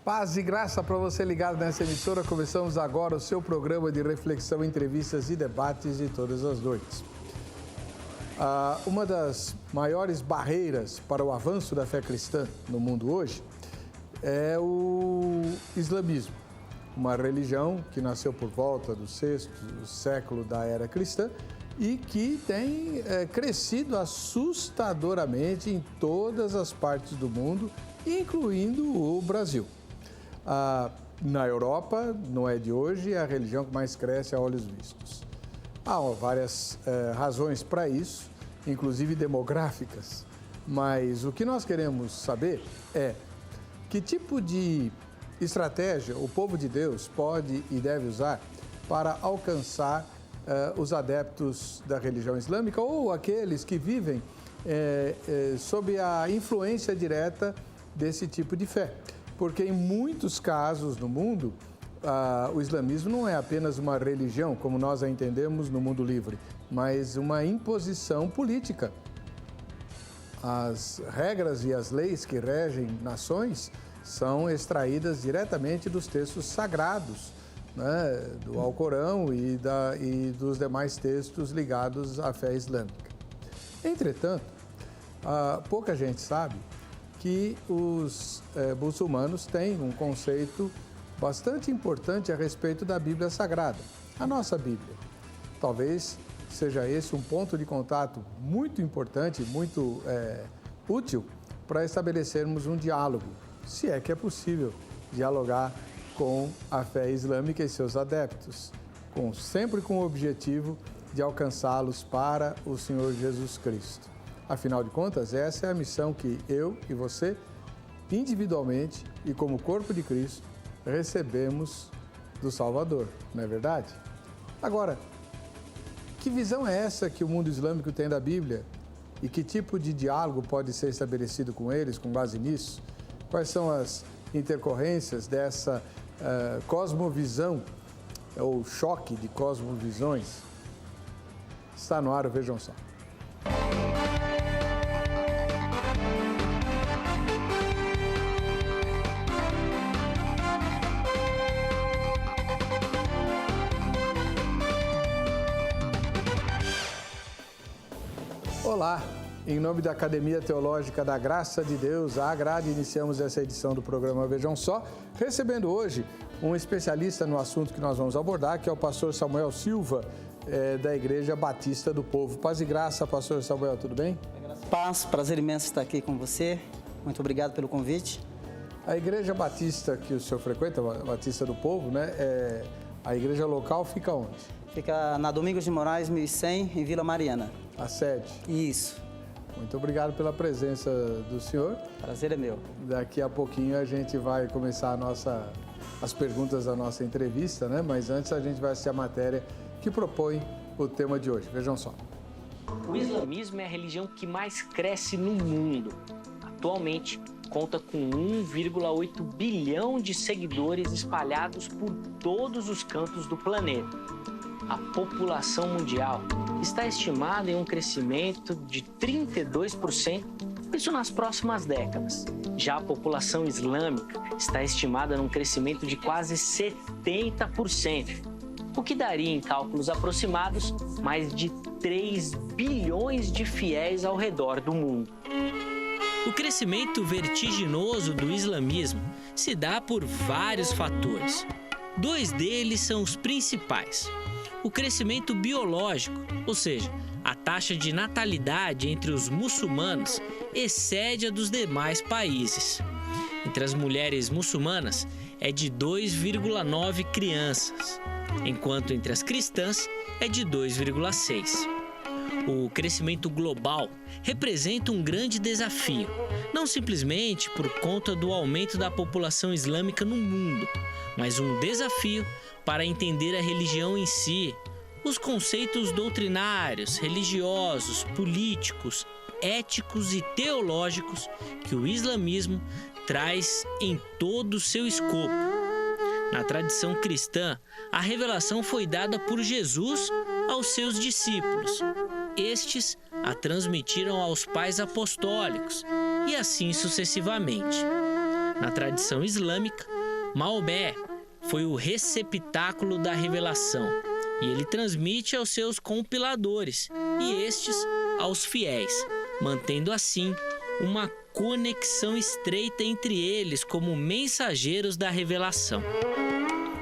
Paz e graça para você ligado nessa emissora. Começamos agora o seu programa de reflexão, entrevistas e debates de todas as noites. Uma das maiores barreiras para o avanço da fé cristã no mundo hoje é o islamismo, uma religião que nasceu por volta do sexto século da era cristã e que tem crescido assustadoramente em todas as partes do mundo, incluindo o Brasil. Na Europa, não é de hoje, é a religião que mais cresce a olhos vistos. Há várias razões para isso, inclusive demográficas, mas o que nós queremos saber é que tipo de estratégia o povo de Deus pode e deve usar para alcançar os adeptos da religião islâmica ou aqueles que vivem sob a influência direta desse tipo de fé. Porque em muitos casos no mundo, o islamismo não é apenas uma religião, como nós a entendemos no mundo livre, mas uma imposição política. As regras e as leis que regem nações são extraídas diretamente dos textos sagrados, né, do Alcorão e dos demais textos ligados à fé islâmica. Entretanto, pouca gente sabe que os muçulmanos têm um conceito bastante importante a respeito da Bíblia Sagrada, a nossa Bíblia. Talvez seja esse um ponto de contato muito importante, muito útil para estabelecermos um diálogo, se é que é possível dialogar com a fé islâmica e seus adeptos, sempre com o objetivo de alcançá-los para o Senhor Jesus Cristo. Afinal de contas, essa é a missão que eu e você, individualmente e como corpo de Cristo, recebemos do Salvador, não é verdade? Agora, que visão é essa que o mundo islâmico tem da Bíblia e que tipo de diálogo pode ser estabelecido com eles com base nisso? Quais são as intercorrências dessa cosmovisão ou choque de cosmovisões? Está no ar, vejam só. Olá, em nome da Academia Teológica da Graça de Deus, a Agrade, iniciamos essa edição do programa Vejam Só, recebendo hoje um especialista no assunto que nós vamos abordar, que é o pastor Samuel Silva, da Igreja Batista do Povo. Paz e graça, pastor Samuel, tudo bem? Paz, prazer imenso estar aqui com você, muito obrigado pelo convite. A Igreja Batista que o senhor frequenta, a Batista do Povo, né? A igreja local fica onde? Fica na Domingos de Moraes, 1100, em Vila Mariana. A sede? Isso. Muito obrigado pela presença do senhor. Prazer é meu. Daqui a pouquinho a gente vai começar as perguntas da nossa entrevista, né? Mas antes a gente vai assistir a matéria que propõe o tema de hoje. Vejam só. O islamismo é a religião que mais cresce no mundo. Atualmente, conta com 1,8 bilhão de seguidores espalhados por todos os cantos do planeta. A população mundial está estimada em um crescimento de 32%, isso nas próximas décadas. Já a população islâmica está estimada num crescimento de quase 70%, o que daria, em cálculos aproximados, mais de 3 bilhões de fiéis ao redor do mundo. O crescimento vertiginoso do islamismo se dá por vários fatores. 2 deles são os principais. O crescimento biológico, ou seja, a taxa de natalidade entre os muçulmanos excede a dos demais países. Entre as mulheres muçulmanas é de 2,9 crianças, enquanto entre as cristãs é de 2,6. O crescimento global representa um grande desafio, não simplesmente por conta do aumento da população islâmica no mundo, mas um desafio para entender a religião em si, os conceitos doutrinários, religiosos, políticos, éticos e teológicos que o islamismo traz em todo o seu escopo. Na tradição cristã, a revelação foi dada por Jesus aos seus discípulos. Estes a transmitiram aos pais apostólicos e assim sucessivamente. Na tradição islâmica, Maomé foi o receptáculo da revelação e ele transmite aos seus compiladores e estes aos fiéis, mantendo assim uma conexão estreita entre eles como mensageiros da revelação.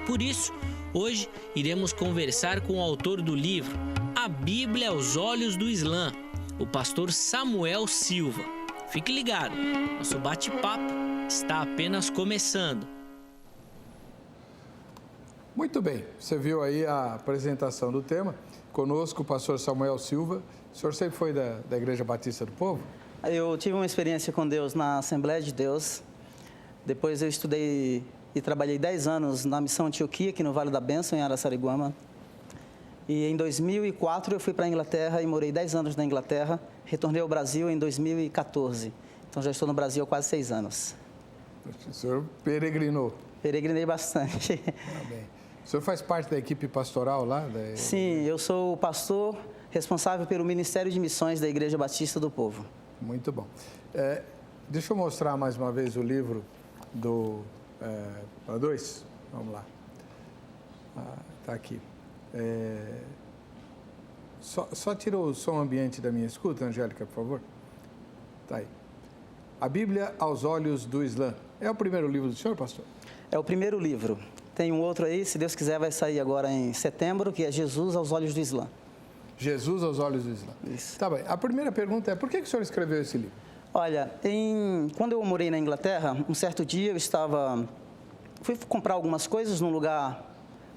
Por isso, hoje iremos conversar com o autor do livro A Bíblia aos Olhos do Islã, o pastor Samuel Silva. Fique ligado, nosso bate-papo está apenas começando. Muito bem, você viu aí a apresentação do tema. Conosco o pastor Samuel Silva. O senhor sempre foi da Igreja Batista do Povo? Eu tive uma experiência com Deus na Assembleia de Deus. Depois eu estudei e trabalhei 10 anos na Missão Antioquia, aqui no Vale da Bênção, em Araçariguama. E em 2004 eu fui para a Inglaterra e morei 10 anos na Inglaterra. Retornei ao Brasil em 2014. Então já estou no Brasil há quase 6 anos. O senhor peregrinou? Peregrinei bastante. Tá bem. O senhor faz parte da equipe pastoral lá? Sim, eu sou o pastor responsável pelo Ministério de Missões da Igreja Batista do Povo. Muito bom. Deixa eu mostrar mais uma vez o livro do... para 2? Vamos lá. Está aqui. Só tira o som ambiente da minha escuta, Angélica, por favor. Está aí. A Bíblia aos Olhos do Islã. É o primeiro livro do senhor, pastor? É o primeiro livro. Tem um outro aí, se Deus quiser, vai sair agora em setembro, que é Jesus aos Olhos do Islã. Jesus aos Olhos do Islã. Isso. Tá bem. A primeira pergunta é, por que o senhor escreveu esse livro? Olha, quando eu morei na Inglaterra, um certo dia fui comprar algumas coisas num lugar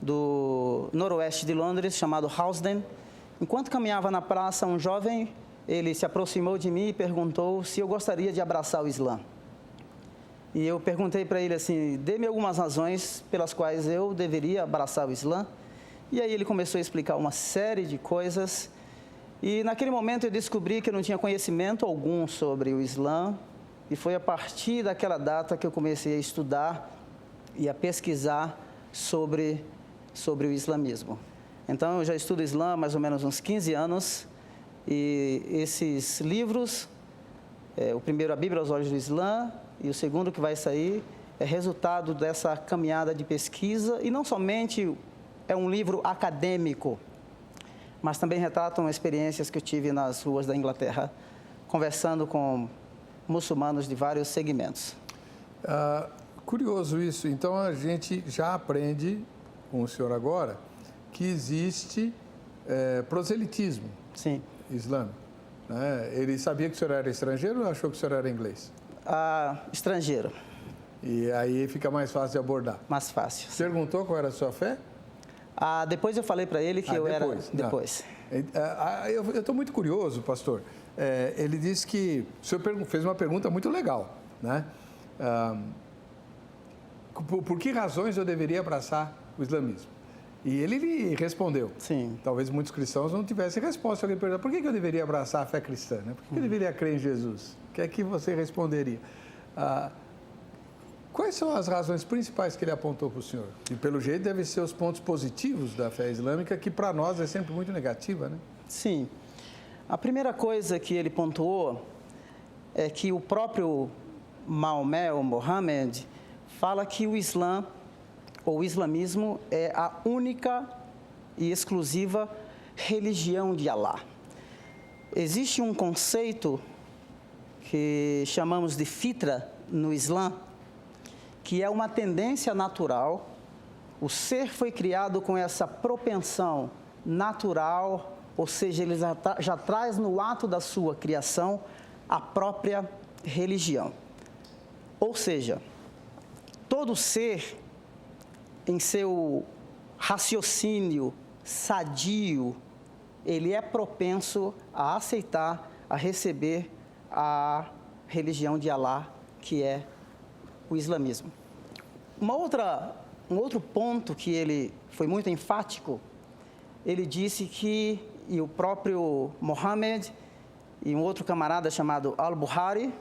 do noroeste de Londres, chamado Housden. Enquanto caminhava na praça, um jovem, ele se aproximou de mim e perguntou se eu gostaria de abraçar o Islã. E eu perguntei para ele assim, dê-me algumas razões pelas quais eu deveria abraçar o Islã. E aí ele começou a explicar uma série de coisas. E naquele momento eu descobri que eu não tinha conhecimento algum sobre o Islã. E foi a partir daquela data que eu comecei a estudar e a pesquisar sobre o islamismo. Então eu já estudo Islã há mais ou menos uns 15 anos. E esses livros, o primeiro, A Bíblia aos Olhos do Islã, e o segundo que vai sair, é resultado dessa caminhada de pesquisa. E não somente é um livro acadêmico, mas também retratam experiências que eu tive nas ruas da Inglaterra, conversando com muçulmanos de vários segmentos. Curioso isso. Então, a gente já aprende com o senhor agora que existe proselitismo. Sim. Islâmico. Né? Ele sabia que o senhor era estrangeiro ou achou que o senhor era inglês? Estrangeiro. E aí fica mais fácil de abordar. Mais fácil. Perguntou qual era a sua fé? Depois eu falei para ele que eu era... Depois. Eu estou muito curioso, pastor. Ele disse que... O senhor fez uma pergunta muito legal, né? Por que razões eu deveria abraçar o islamismo? E ele lhe respondeu. Sim. Talvez muitos cristãos não tivessem resposta. Alguém perguntou, por que eu deveria abraçar a fé cristã? Né? Por que eu deveria crer em Jesus? O que é que você responderia? Quais são as razões principais que ele apontou para o senhor? E, pelo jeito, devem ser os pontos positivos da fé islâmica, que para nós é sempre muito negativa, né? Sim. A primeira coisa que ele pontuou é que o próprio Maomé, ou Mohammed, fala que o Islã, ou o islamismo, é a única e exclusiva religião de Alá. Existe um conceito que chamamos de fitra no Islã, que é uma tendência natural. O ser foi criado com essa propensão natural, ou seja, ele já traz no ato da sua criação a própria religião. Ou seja, todo ser, em seu raciocínio sadio, ele é propenso a aceitar, a receber a religião de Alá, que é o islamismo. Um outro ponto que ele foi muito enfático, ele disse que, e o próprio Mohammed e um outro camarada chamado Al-Buhari,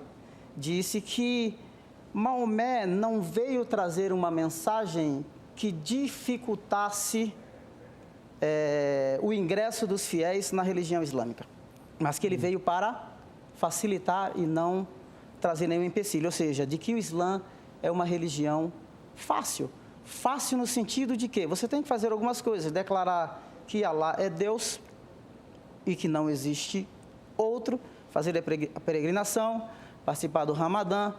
disse que Maomé não veio trazer uma mensagem que dificultasse o ingresso dos fiéis na religião islâmica, mas que ele veio para facilitar e não trazer nenhum empecilho, ou seja, de que o Islã é uma religião fácil. Fácil no sentido de que você tem que fazer algumas coisas, declarar que Alá é Deus e que não existe outro, fazer a peregrinação, participar do Ramadã,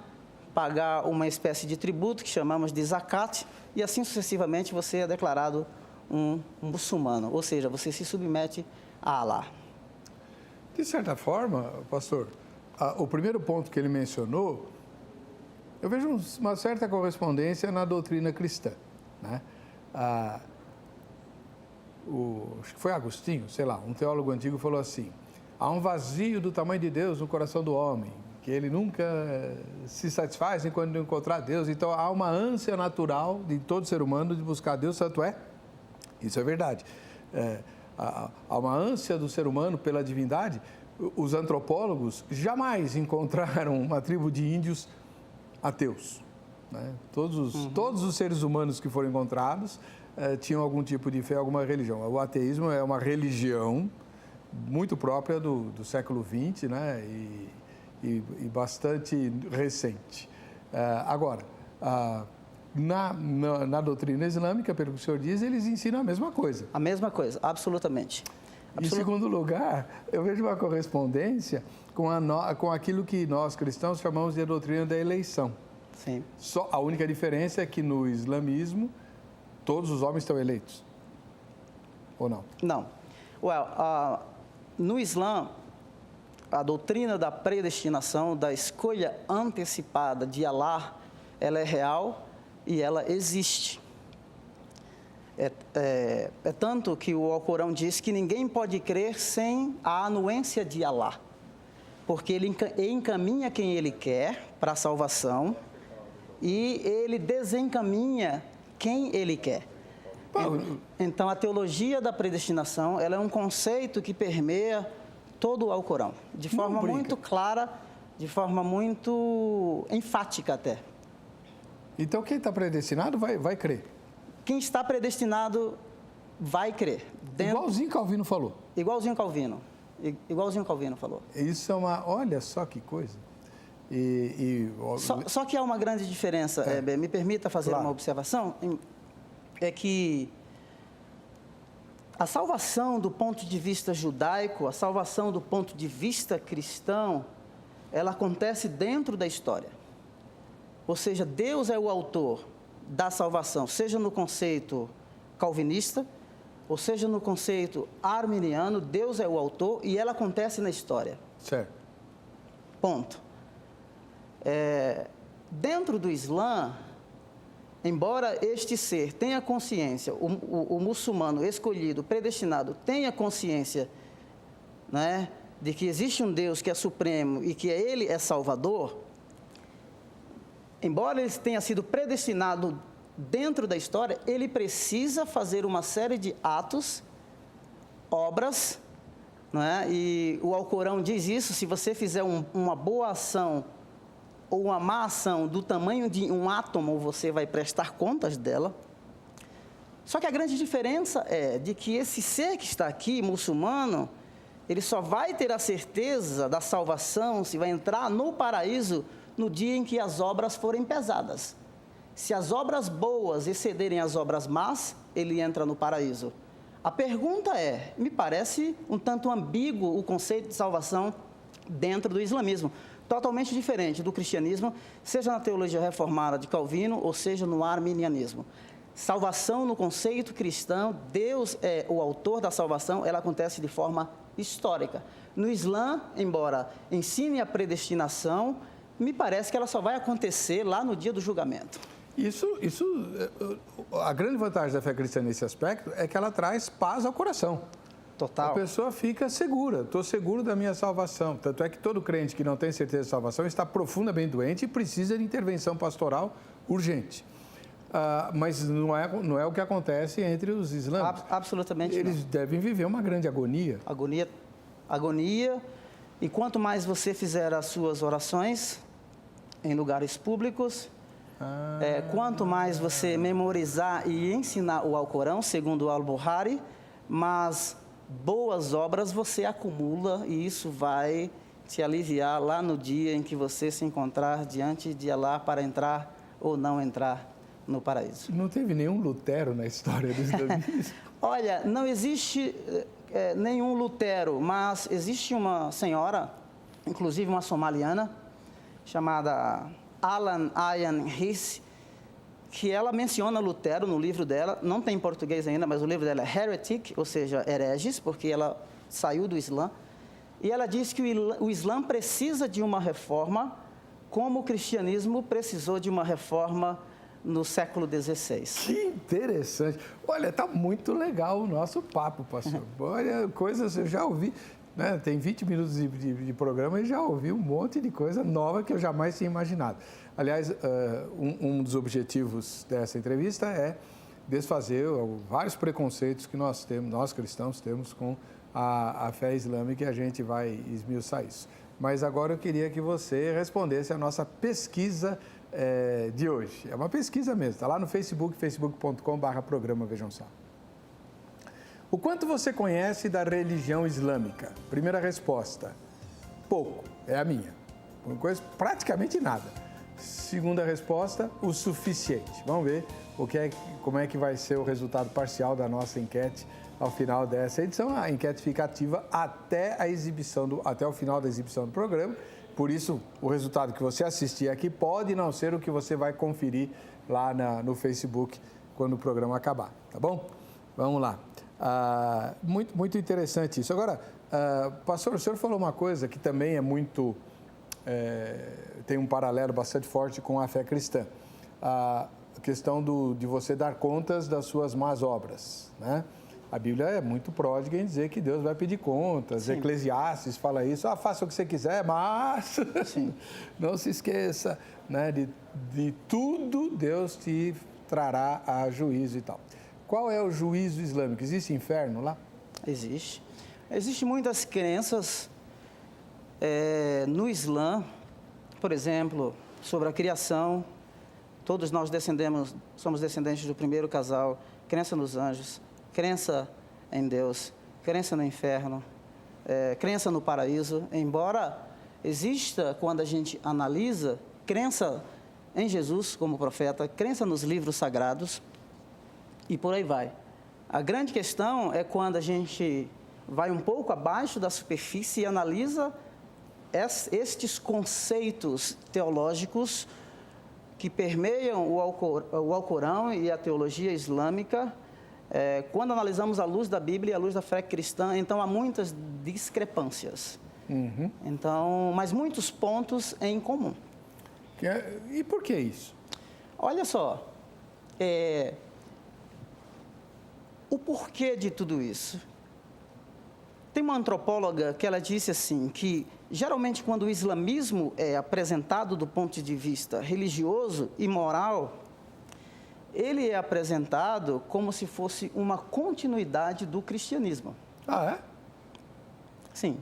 pagar uma espécie de tributo que chamamos de zakat, e assim sucessivamente você é declarado um muçulmano, ou seja, você se submete a Alá. De certa forma, pastor, o primeiro ponto que ele mencionou, eu vejo uma certa correspondência na doutrina cristã, né? Acho que foi Agostinho, sei lá, um teólogo antigo falou assim: há um vazio do tamanho de Deus no coração do homem, que ele nunca se satisfaz enquanto não encontrar Deus. Então, há uma ânsia natural de todo ser humano de buscar Deus, tanto é, isso é verdade. Há uma ânsia do ser humano pela divindade. Os antropólogos jamais encontraram uma tribo de índios ateus, né? Todos os seres humanos que foram encontrados tinham algum tipo de fé, alguma religião. O ateísmo é uma religião muito própria do século XX, né? E bastante recente. Agora, na doutrina islâmica, pelo que o senhor diz, eles ensinam a mesma coisa. A mesma coisa, absolutamente. Em segundo lugar, eu vejo uma correspondência com aquilo que nós cristãos chamamos de a doutrina da eleição. Sim. Só a única diferença é que no islamismo todos os homens estão eleitos. Ou não? Não. No Islã, a doutrina da predestinação, da escolha antecipada de Alá, ela é real e ela existe. É tanto que o Alcorão diz que ninguém pode crer sem a anuência de Alá, porque ele encaminha quem ele quer para a salvação e ele desencaminha quem ele quer. Então, a teologia da predestinação, ela é um conceito que permeia todo o Alcorão, de forma muito clara, de forma muito enfática até. Então, quem está predestinado vai crer. Quem está predestinado vai crer. Igualzinho Calvino falou. Igualzinho Calvino falou. Isso é olha só que coisa. Só que há uma grande diferença, me permita fazer uma observação, é que a salvação do ponto de vista judaico, a salvação do ponto de vista cristão, ela acontece dentro da história. Ou seja, Deus é o autor da salvação, seja no conceito calvinista, ou seja no conceito arminiano, Deus é o autor e ela acontece na história. Certo. Ponto. Dentro do Islã, embora este ser tenha consciência, o muçulmano escolhido, predestinado, tenha consciência, né, de que existe um Deus que é supremo e que Ele é salvador, embora ele tenha sido predestinado dentro da história, ele precisa fazer uma série de atos, obras, né? E o Alcorão diz isso: se você fizer uma boa ação ou uma má ação do tamanho de um átomo, você vai prestar contas dela. Só que a grande diferença é de que esse ser que está aqui, muçulmano, ele só vai ter a certeza da salvação, se vai entrar no paraíso, no dia em que as obras forem pesadas. Se as obras boas excederem as obras más, ele entra no paraíso. A pergunta me parece um tanto ambíguo o conceito de salvação dentro do islamismo. Totalmente diferente do cristianismo, seja na teologia reformada de Calvino, ou seja no arminianismo. Salvação no conceito cristão, Deus é o autor da salvação, ela acontece de forma histórica. No Islã, embora ensine a predestinação, me parece que ela só vai acontecer lá no dia do julgamento. A grande vantagem da fé cristã nesse aspecto é que ela traz paz ao coração. Total. A pessoa fica segura, estou seguro da minha salvação. Tanto é que todo crente que não tem certeza de salvação está profundamente doente e precisa de intervenção pastoral urgente. Mas não é o que acontece entre os islâmicos. Absolutamente não. Eles devem viver uma grande agonia. Agonia. E quanto mais você fizer as suas orações em lugares públicos, quanto mais você memorizar e ensinar o Alcorão, segundo o Al-Bukhari, mas boas obras você acumula e isso vai te aliviar lá no dia em que você se encontrar diante de Alá para entrar ou não entrar no paraíso. Não teve nenhum Lutero na história do islamismo? Olha, não existe nenhum Lutero, mas existe uma senhora, inclusive uma somaliana, chamada Alan Ayan Hirsi, que ela menciona Lutero no livro dela, não tem em português ainda, mas o livro dela é Heretic, ou seja, hereges, porque ela saiu do Islã, e ela diz que o Islã precisa de uma reforma, como o cristianismo precisou de uma reforma no século XVI. Que interessante. Olha, está muito legal o nosso papo, pastor. Olha, coisas eu já ouvi, né? Tem 20 minutos de programa e já ouvi um monte de coisa nova que eu jamais tinha imaginado. Aliás, um dos objetivos dessa entrevista é desfazer vários preconceitos que nós temos, nós cristãos temos com a fé islâmica, e a gente vai esmiuçar isso. Mas agora eu queria que você respondesse a nossa pesquisa de hoje. É uma pesquisa mesmo, está lá no Facebook, facebook.com/programa Vejam Só. O quanto você conhece da religião islâmica? Primeira resposta, pouco, é a minha. Não conheço praticamente nada. Segunda resposta, o suficiente. Vamos ver como é que vai ser o resultado parcial da nossa enquete ao final dessa edição. A enquete fica ativa até o final da exibição do programa. Por isso, o resultado que você assistir aqui pode não ser o que você vai conferir lá no Facebook quando o programa acabar, tá bom? Vamos lá. Muito interessante isso. Agora, pastor, o senhor falou uma coisa que também é muito... tem um paralelo bastante forte com a fé cristã. A questão de você dar contas das suas más obras, né? A Bíblia é muito pródiga em dizer que Deus vai pedir contas. Sim. Eclesiastes fala isso, faça o que você quiser, mas não se esqueça, né, de tudo Deus te trará a juízo e tal. Qual é o juízo islâmico? Existe inferno lá? Existe. Existem muitas crenças no Islã, por exemplo, sobre a criação. Todos nós somos descendentes do primeiro casal, crença nos anjos, crença em Deus, crença no inferno, crença no paraíso, embora exista, quando a gente analisa, crença em Jesus como profeta, crença nos livros sagrados e por aí vai. A grande questão é quando a gente vai um pouco abaixo da superfície e analisa estes conceitos teológicos que permeiam o Alcorão e a teologia islâmica. Quando analisamos à luz da Bíblia e à luz da fé cristã, então há muitas discrepâncias. Uhum. Então, mas muitos pontos em comum. E por que isso? Olha só, o porquê de tudo isso. Tem uma antropóloga que ela disse assim, que geralmente quando o islamismo é apresentado do ponto de vista religioso e moral, ele é apresentado como se fosse uma continuidade do cristianismo. Ah, é? Sim.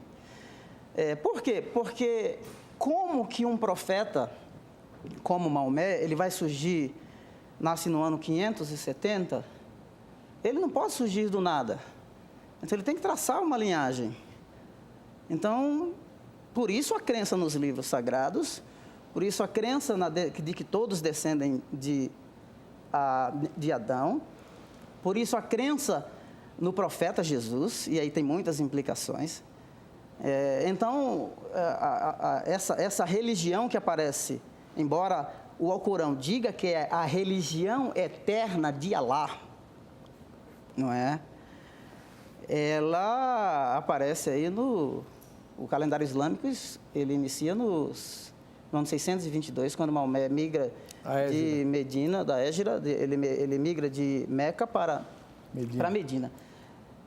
Por quê? Porque como que um profeta, como Maomé, ele vai surgir, nasce no ano 570, ele não pode surgir do nada. Então, ele tem que traçar uma linhagem. Então, por isso a crença nos livros sagrados, por isso a crença de que todos descendem de Adão, por isso a crença no profeta Jesus, e aí tem muitas implicações. Então, essa religião que aparece, embora o Alcorão diga que é a religião eterna de Alá, não é? Ela aparece aí o calendário islâmico, ele inicia no ano 622, quando Maomé migra de Medina, da Égira, ele migra de Meca para Medina.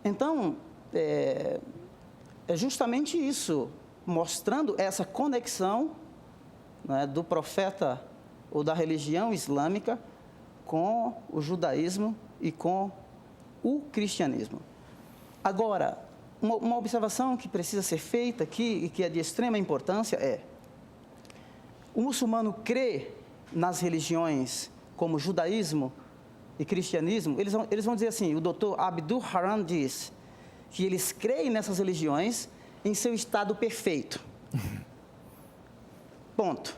Então, é justamente isso, mostrando essa conexão, né, do profeta ou da religião islâmica com o judaísmo e com o cristianismo. Agora, uma observação que precisa ser feita aqui e que é de extrema importância o muçulmano crê nas religiões como judaísmo e cristianismo. Eles vão dizer assim, o doutor Abdul Haran diz que eles creem nessas religiões em seu estado perfeito. Ponto.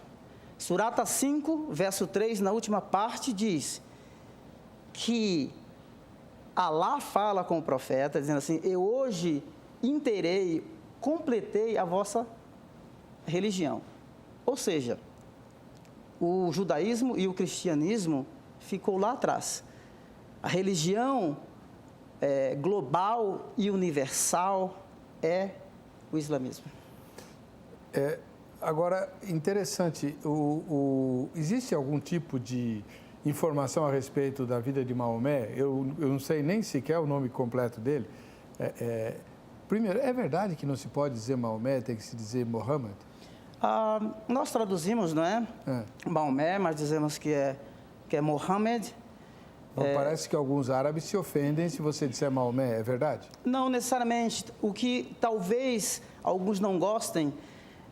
Surata 5, verso 3, na última parte, diz que Alá fala com o profeta, dizendo assim: eu hoje inteirei, completei a vossa religião. Ou seja, o judaísmo e o cristianismo ficou lá atrás. A religião global e universal é o islamismo. Agora, interessante, existe algum tipo de informação a respeito da vida de Maomé? Eu não sei nem sequer o nome completo dele. Primeiro, é verdade que não se pode dizer Maomé, tem que se dizer Muhammad? Nós traduzimos, não é? Maomé, mas dizemos que é Mohammed. Parece que alguns árabes se ofendem se você disser Maomé, é verdade? Não necessariamente. O que talvez alguns não gostem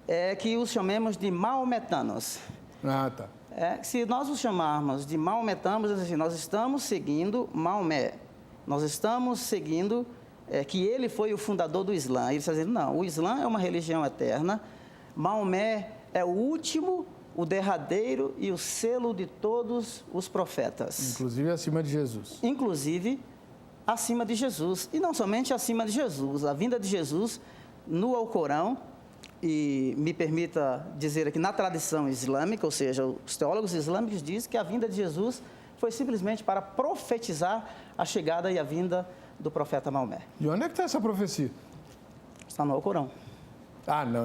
é que os chamemos de maometanos. Tá. Se nós os chamarmos de maometanos, assim, nós estamos seguindo Maomé. Nós estamos seguindo que ele foi o fundador do Islã. Eles estão dizendo, não, o Islã é uma religião eterna. Maomé é o último, o derradeiro e o selo de todos os profetas. Inclusive acima de Jesus. Inclusive acima de Jesus. E não somente acima de Jesus. A vinda de Jesus no Alcorão, e me permita dizer aqui, na tradição islâmica, ou seja, os teólogos islâmicos dizem que a vinda de Jesus foi simplesmente para profetizar a chegada e a vinda do profeta Maomé. E onde é que está essa profecia? Está no Alcorão.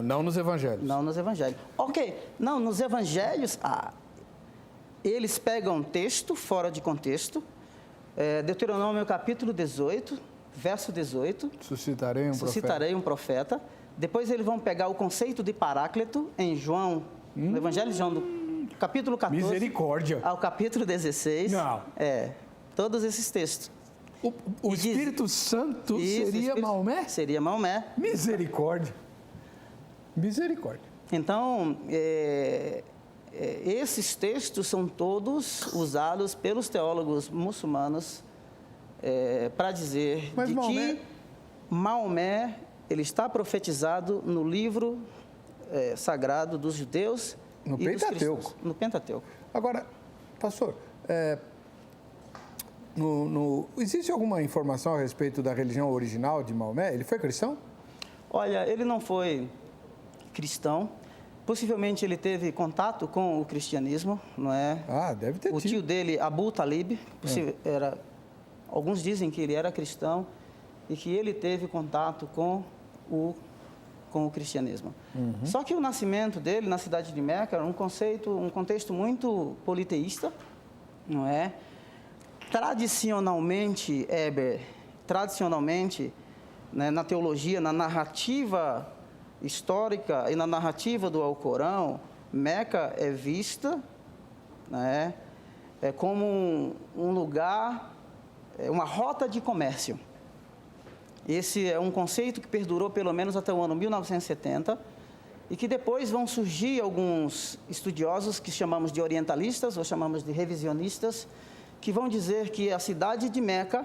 Não nos evangelhos. Não nos evangelhos. Ok, não, nos evangelhos, eles pegam texto fora de contexto. Deuteronômio capítulo 18, verso 18. Suscitarei um profeta. Depois eles vão pegar o conceito de Paráclito em João, no Evangelho de João, do capítulo 14. Misericórdia. Ao capítulo 16. Não. Todos esses textos. O Espírito Santo seria Maomé? Seria Maomé. Misericórdia. Então, esses textos são todos usados pelos teólogos muçulmanos para dizer que Maomé ele está profetizado no livro sagrado dos judeus no e Pentateuco. dos cristãos. No Pentateuco. Agora, pastor, existe alguma informação a respeito da religião original de Maomé? Ele foi cristão? Olha, ele não foi cristão. Possivelmente ele teve contato com o cristianismo, não é? Deve ter tido. O tio dele, Abu Talib, alguns dizem que ele era cristão e que ele teve contato com o cristianismo. Só que o nascimento dele na cidade de Meca era um contexto muito politeísta, não é? Tradicionalmente, né, na teologia, na narrativa histórica e na narrativa do Alcorão, Meca é vista, né, como um lugar, uma rota de comércio. Esse é um conceito que perdurou pelo menos até o ano 1970 e que depois vão surgir alguns estudiosos que chamamos de orientalistas ou chamamos de revisionistas, que vão dizer que a cidade de Meca,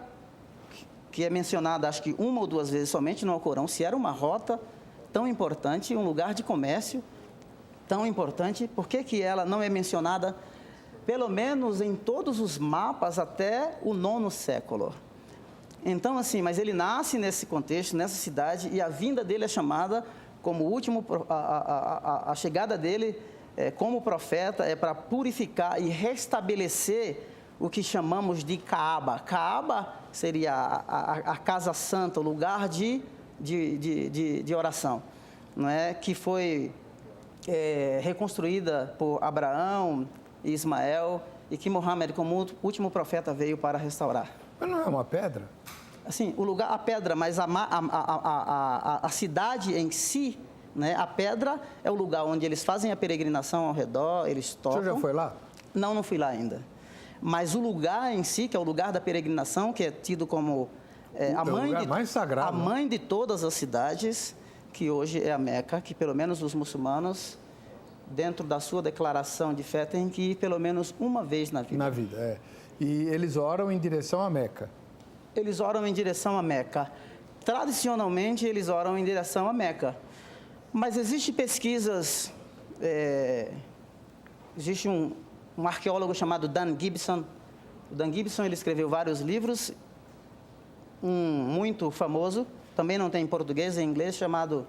que é mencionada acho que uma ou duas vezes somente no Alcorão, se era uma rota tão importante, um lugar de comércio tão importante, por que ela não é mencionada pelo menos em todos os mapas até o 9º século? Então, assim, mas ele nasce nesse contexto, nessa cidade, e a vinda dele é chamada como último, a chegada dele como profeta é para purificar e restabelecer o que chamamos de Kaaba. Kaaba seria a casa santa, o lugar de oração, não é? Que foi reconstruída por Abraão e Ismael e que Muhammad, como último profeta, veio para restaurar. Mas não é uma pedra? Assim, o lugar, a pedra, mas a cidade em si, né? A pedra é o lugar onde eles fazem a peregrinação ao redor, eles tocam. O senhor já foi lá? Não fui lá ainda. Mas o lugar em si, que é o lugar da peregrinação, que é tido como a mãe de todas as cidades, que hoje é a Meca, que pelo menos os muçulmanos, dentro da sua declaração de fé, têm que ir pelo menos uma vez na vida. Na vida, E eles oram em direção a Meca? Eles oram em direção a Meca. Tradicionalmente, eles oram em direção a Meca. Mas existem pesquisas... existe um arqueólogo chamado Dan Gibson, O Dan Gibson, ele escreveu vários livros, um muito famoso, também não tem em português, em inglês, chamado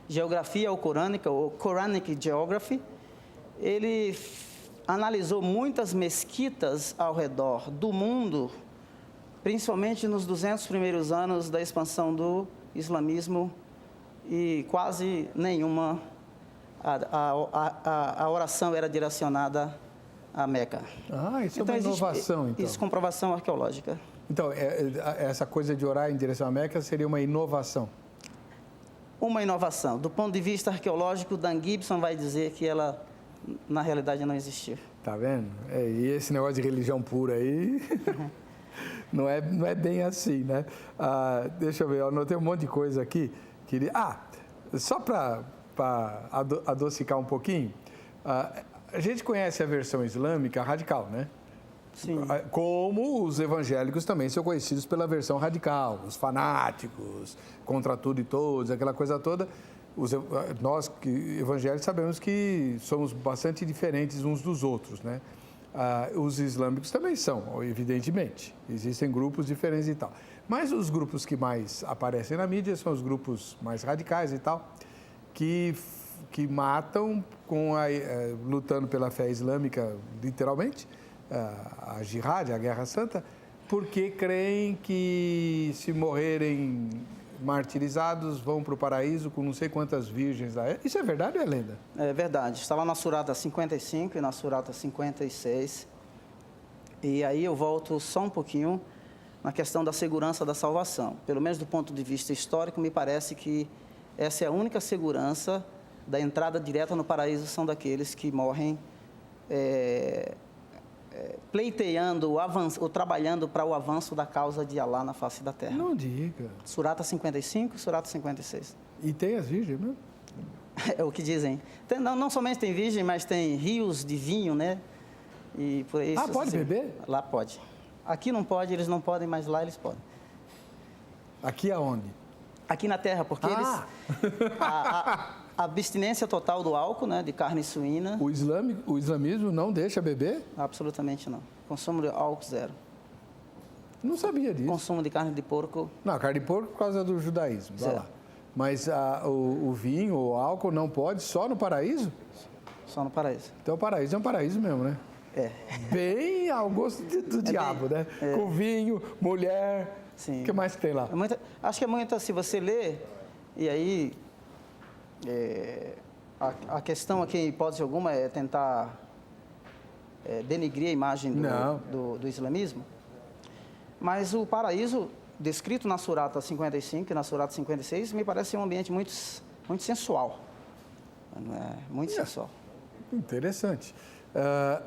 Geografia Alcorânica, ou Quranic Geography. Ele analisou muitas mesquitas ao redor do mundo, principalmente nos 200 primeiros anos da expansão do islamismo, e quase nenhuma a oração era direcionada a Meca. Ah, isso então, é uma inovação, então. Isso, comprovação arqueológica. Então, essa coisa de orar em direção à Meca seria uma inovação? Uma inovação. Do ponto de vista arqueológico, Dan Gibson vai dizer que ela, na realidade, não existiu. Tá vendo? E esse negócio de religião pura aí, não é bem assim, né? Deixa eu ver, eu anotei um monte de coisa aqui. Só para adocicar um pouquinho, a gente conhece a versão islâmica radical, né? Sim. Como os evangélicos também são conhecidos pela versão radical, os fanáticos, contra tudo e todos, aquela coisa toda. Nós, evangélicos, sabemos que somos bastante diferentes uns dos outros, né? Os islâmicos também são, evidentemente. Existem grupos diferentes e tal. Mas os grupos que mais aparecem na mídia são os grupos mais radicais e tal, que matam lutando pela fé islâmica, literalmente, a jihad, a guerra santa, porque creem que se morrerem martirizados vão para o paraíso com não sei quantas virgens lá. Isso é verdade ou é lenda? É verdade. Está lá na Surata 55 e na Surata 56. E aí eu volto só um pouquinho na questão da segurança da salvação. Pelo menos do ponto de vista histórico, me parece que essa é a única segurança da entrada direta no paraíso, são daqueles que morrem pleiteando ou trabalhando para o avanço da causa de Alá na face da terra. Não diga. Surata 55 e Surata 56. E tem as virgens, né? É o que dizem. Não somente tem virgem, mas tem rios de vinho, né? E por isso, pode beber? Lá pode. Aqui não pode, eles não podem, mas lá eles podem. Aqui aonde? Aqui na terra, porque eles... A abstinência total do álcool, né, de carne suína. O islamismo não deixa beber? Absolutamente não. Consumo de álcool zero. Não sabia disso. Consumo de carne de porco. Não, carne de porco por causa do judaísmo. Vai lá. Mas o vinho, o álcool não pode só no paraíso? Só no paraíso. Então o paraíso é um paraíso mesmo, né? É. Bem ao gosto do diabo, né? Com vinho, mulher. Sim. O que mais que tem lá? Acho que é muito, se você ler, e aí... a questão aqui, em hipótese alguma, é tentar denegrir a imagem do islamismo. Mas o paraíso, descrito na Surata 55 e na Surata 56, me parece um ambiente muito, muito sensual. Muito sensual. Interessante.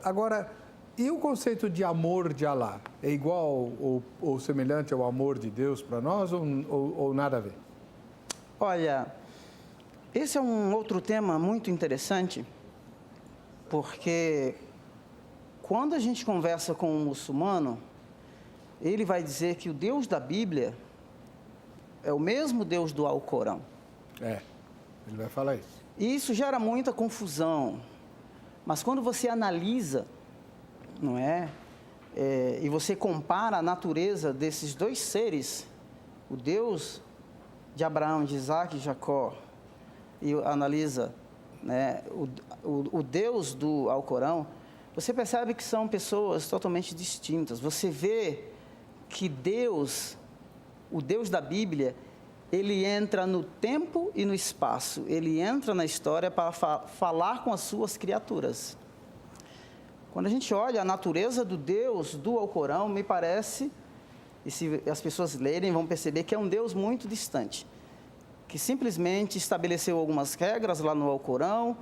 Agora, e o conceito de amor de Alá? É igual ou semelhante ao amor de Deus para nós ou nada a ver? Olha... Esse é um outro tema muito interessante, porque quando a gente conversa com um muçulmano, ele vai dizer que o Deus da Bíblia é o mesmo Deus do Alcorão. Ele vai falar isso. E isso gera muita confusão, mas quando você analisa, não é? E você compara a natureza desses dois seres, o Deus de Abraão, de Isaac e Jacó, e analisa, né, o Deus do Alcorão, você percebe que são pessoas totalmente distintas. Você vê que Deus, o Deus da Bíblia, ele entra no tempo e no espaço. Ele entra na história para falar com as suas criaturas. Quando a gente olha a natureza do Deus do Alcorão, me parece, e se as pessoas lerem, vão perceber que é um Deus muito distante, que simplesmente estabeleceu algumas regras lá no Alcorão,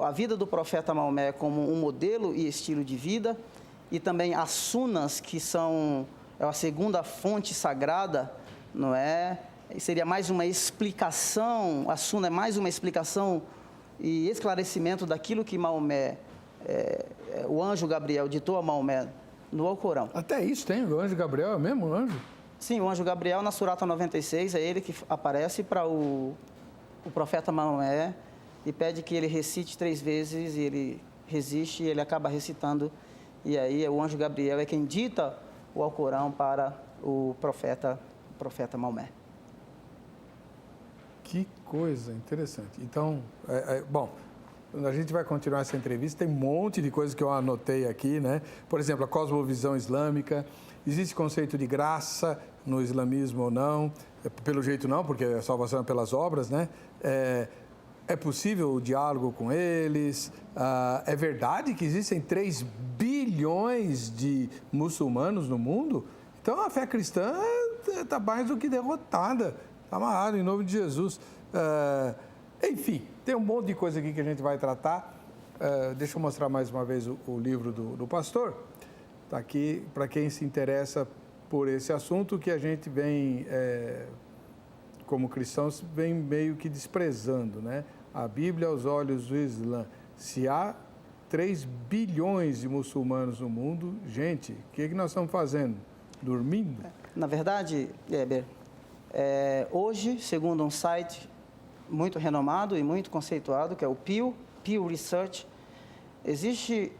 a vida do profeta Maomé como um modelo e estilo de vida, e também as sunas, que são a segunda fonte sagrada, não é? Seria mais uma explicação, a suna é mais uma explicação e esclarecimento daquilo que Maomé, o anjo Gabriel ditou a Maomé no Alcorão. Até isso tem, o anjo Gabriel é mesmo o anjo? Sim, o anjo Gabriel, na Surata 96, é ele que aparece para o profeta Maomé e pede que ele recite 3 vezes, e ele resiste e ele acaba recitando, e aí o anjo Gabriel é quem dita o Alcorão para o profeta Maomé. Que coisa interessante. Então, bom, a gente vai continuar essa entrevista, tem um monte de coisas que eu anotei aqui, né? Por exemplo, a cosmovisão islâmica, existe conceito de graça no islamismo ou não? Pelo jeito não, porque a salvação é pelas obras, né? É possível o diálogo com eles? É verdade que existem 3 bilhões de muçulmanos no mundo? Então a fé cristã está mais do que derrotada. Está amarrado em nome de Jesus. Enfim, tem um monte de coisa aqui que a gente vai tratar. Deixa eu mostrar mais uma vez o livro do pastor. Está aqui para quem se interessa por esse assunto que a gente vem, como cristãos, vem meio que desprezando, né? A Bíblia aos olhos do Islã. Se há 3 bilhões de muçulmanos no mundo, gente, o que nós estamos fazendo? Dormindo? Na verdade, Heber, hoje, segundo um site muito renomado e muito conceituado, que é o Pew Research, existe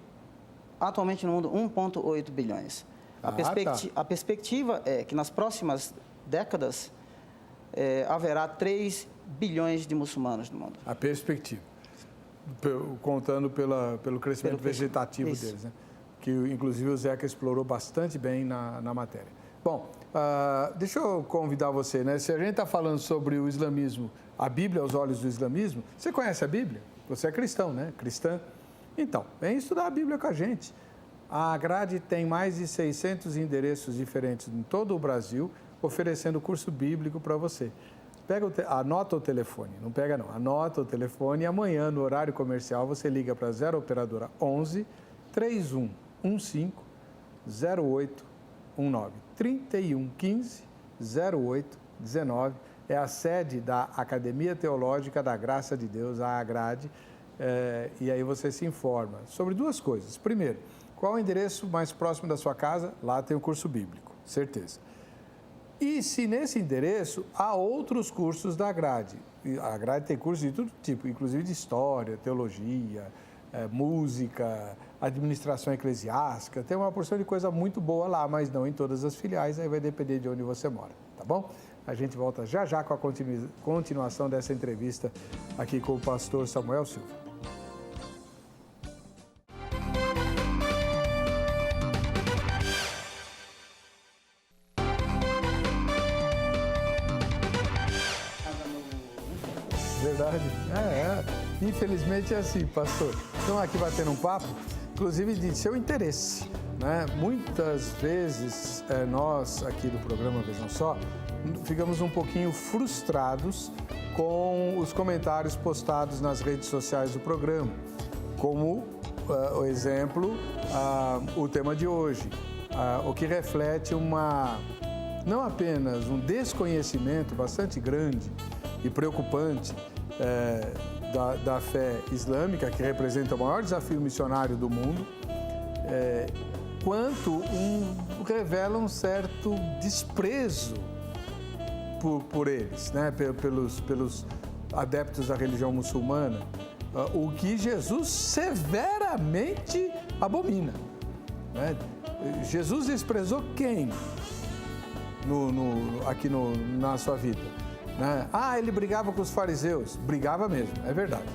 atualmente no mundo 1,8 bilhões. A perspectiva é que nas próximas décadas haverá 3 bilhões de muçulmanos no mundo. A perspectiva, contando pelo crescimento vegetativo deles, né? Que inclusive o Zeca explorou bastante bem na matéria. Bom, deixa eu convidar você, né? Se a gente está falando sobre o islamismo, a Bíblia aos olhos do islamismo, você conhece a Bíblia? Você é cristão, né? Cristã. Então, vem estudar a Bíblia com a gente. A Grade tem mais de 600 endereços diferentes em todo o Brasil, oferecendo curso bíblico para você. Anota o telefone, não pega não, anota o telefone e amanhã, no horário comercial, você liga para 0 Operadora 11 3115 0819. 3115 0819 é a sede da Academia Teológica da Graça de Deus, a Agrade, e aí você se informa sobre 2 coisas. Primeiro, qual é o endereço mais próximo da sua casa? Lá tem o curso bíblico, certeza. E se nesse endereço há outros cursos da Grade. A Grade tem cursos de todo tipo, inclusive de história, teologia, música, administração eclesiástica. Tem uma porção de coisa muito boa lá, mas não em todas as filiais, aí vai depender de onde você mora, tá bom? A gente volta já com a continuação dessa entrevista aqui com o pastor Samuel Silva. Verdade. Infelizmente é assim, pastor. Estamos aqui batendo um papo, inclusive de seu interesse, né? Muitas vezes nós aqui do programa Vejam Só, ficamos um pouquinho frustrados com os comentários postados nas redes sociais do programa, como o exemplo, o tema de hoje, o que reflete não apenas um desconhecimento bastante grande e preocupante da fé islâmica, que representa o maior desafio missionário do mundo, quanto revela um certo desprezo por eles, né? pelos adeptos da religião muçulmana, o que Jesus severamente abomina, né? Jesus desprezou quem aqui na sua vida? Né? Ele brigava com os fariseus. Brigava mesmo, é verdade.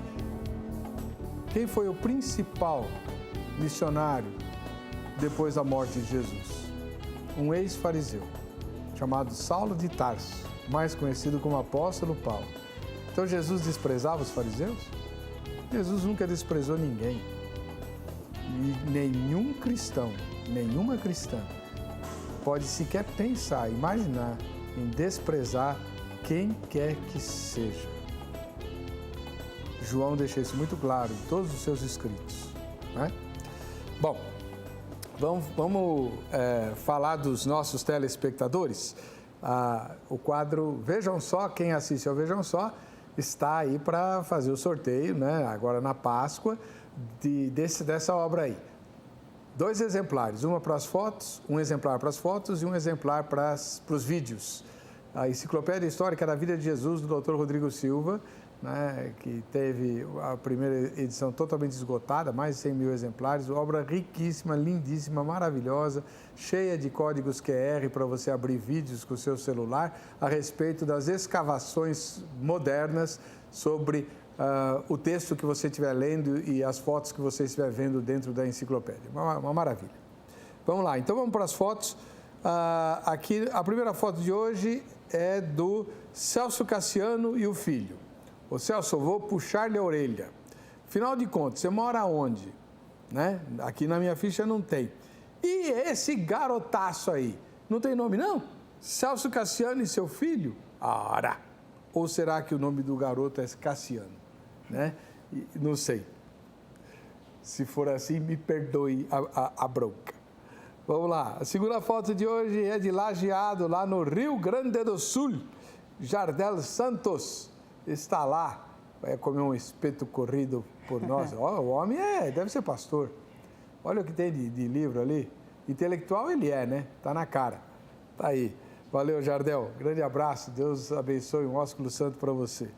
Quem foi o principal missionário depois da morte de Jesus? Um ex-fariseu, chamado Saulo de Tarso, mais conhecido como apóstolo Paulo. Então Jesus desprezava os fariseus? Jesus nunca desprezou ninguém. E nenhum cristão, nenhuma cristã pode sequer pensar, imaginar em desprezar quem quer que seja. João deixa isso muito claro em todos os seus escritos, né? Bom, vamos falar dos nossos telespectadores. O quadro Vejam Só, quem assiste ao Vejam Só, está aí para fazer o sorteio, né? Agora na Páscoa, dessa obra aí. 2 exemplares, um exemplar para as fotos e um exemplar para os vídeos. A Enciclopédia Histórica da Vida de Jesus, do Dr. Rodrigo Silva, né, que teve a primeira edição totalmente esgotada, mais de 100 mil exemplares, obra riquíssima, lindíssima, maravilhosa, cheia de códigos QR para você abrir vídeos com o seu celular a respeito das escavações modernas sobre o texto que você estiver lendo e as fotos que você estiver vendo dentro da enciclopédia. Uma maravilha. Vamos lá, então vamos para as fotos. Aqui, a primeira foto de hoje é do Celso Cassiano e o filho. Ô Celso, eu vou puxar-lhe a orelha. Afinal de contas, você mora onde? Né? Aqui na minha ficha não tem. E esse garotaço aí, não tem nome não? Celso Cassiano e seu filho? Ora! Ou será que o nome do garoto é Cassiano? Né? Não sei. Se for assim, me perdoe a bronca. Vamos lá. A segunda foto de hoje é de Lajeado, lá no Rio Grande do Sul. Jardel Santos está lá, vai comer um espeto corrido por nós. O homem deve ser pastor. Olha o que tem de livro ali. Intelectual ele é, né? Tá na cara. Tá aí. Valeu, Jardel. Grande abraço. Deus abençoe. Um ósculo santo para você.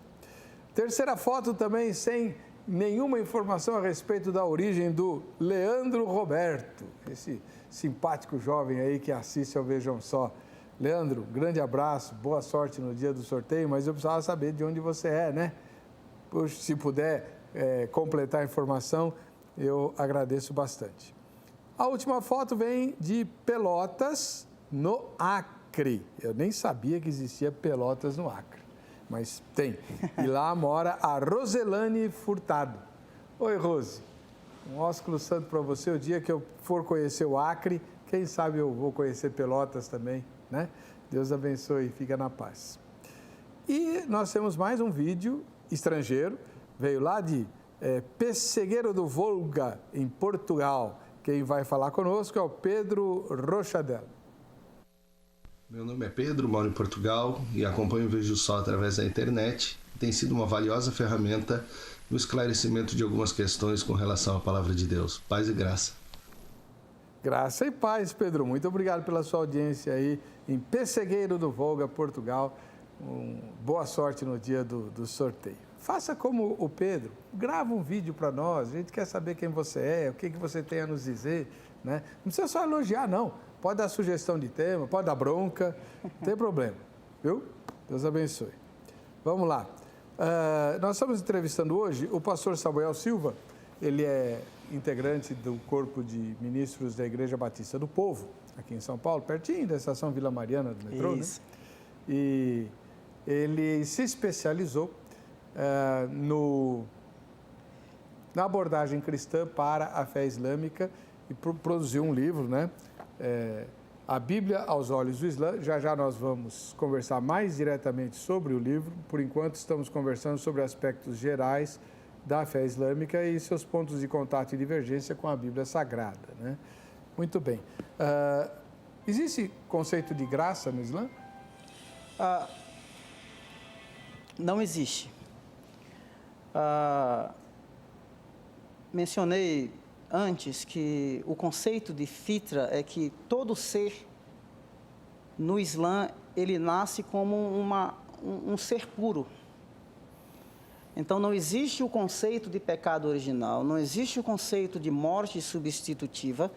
Terceira foto também sem nenhuma informação a respeito da origem do Leandro Roberto. Esse simpático jovem aí que assiste ao Vejam Só. Leandro, grande abraço, boa sorte no dia do sorteio, mas eu precisava saber de onde você é, né? Poxa, se puder completar a informação, eu agradeço bastante. A última foto vem de Pelotas, no Acre. Eu nem sabia que existia Pelotas no Acre, mas tem. E lá mora a Roselane Furtado. Oi, Rose. Um ósculo santo para você. O dia que eu for conhecer o Acre, quem sabe eu vou conhecer Pelotas também. Né? Deus abençoe e fica na paz. E nós temos mais um vídeo estrangeiro, veio lá de Pessegueiro do Volga, em Portugal. Quem vai falar conosco é o Pedro Rochadel. Meu nome é Pedro, moro em Portugal e acompanho o Vejo Só através da internet. Tem sido uma valiosa ferramenta no esclarecimento de algumas questões com relação à Palavra de Deus. Paz e graça. Graça e paz, Pedro. Muito obrigado pela sua audiência aí em Pessegueiro do Volga, Portugal. Boa sorte no dia do sorteio. Faça como o Pedro, grava um vídeo para nós. A gente quer saber quem você é, o que você tem a nos dizer. Né? Não precisa só elogiar, não. Pode dar sugestão de tema, pode dar bronca, não tem problema. Viu? Deus abençoe. Vamos lá. Nós estamos entrevistando hoje o pastor Samuel Silva. Ele é integrante do corpo de ministros da Igreja Batista do Povo, aqui em São Paulo, pertinho da estação Vila Mariana do metrô, né? E ele se especializou na abordagem cristã para a fé islâmica e produziu um livro, né? A Bíblia aos Olhos do Islã. Já nós vamos conversar mais diretamente sobre o livro. Por enquanto, estamos conversando sobre aspectos gerais da fé islâmica e seus pontos de contato e divergência com a Bíblia Sagrada, né? Muito bem. Existe conceito de graça no Islã? Não existe. Mencionei antes que o conceito de fitra é que todo ser no Islã, ele nasce como um ser puro. Então, não existe o conceito de pecado original, não existe o conceito de morte substitutiva.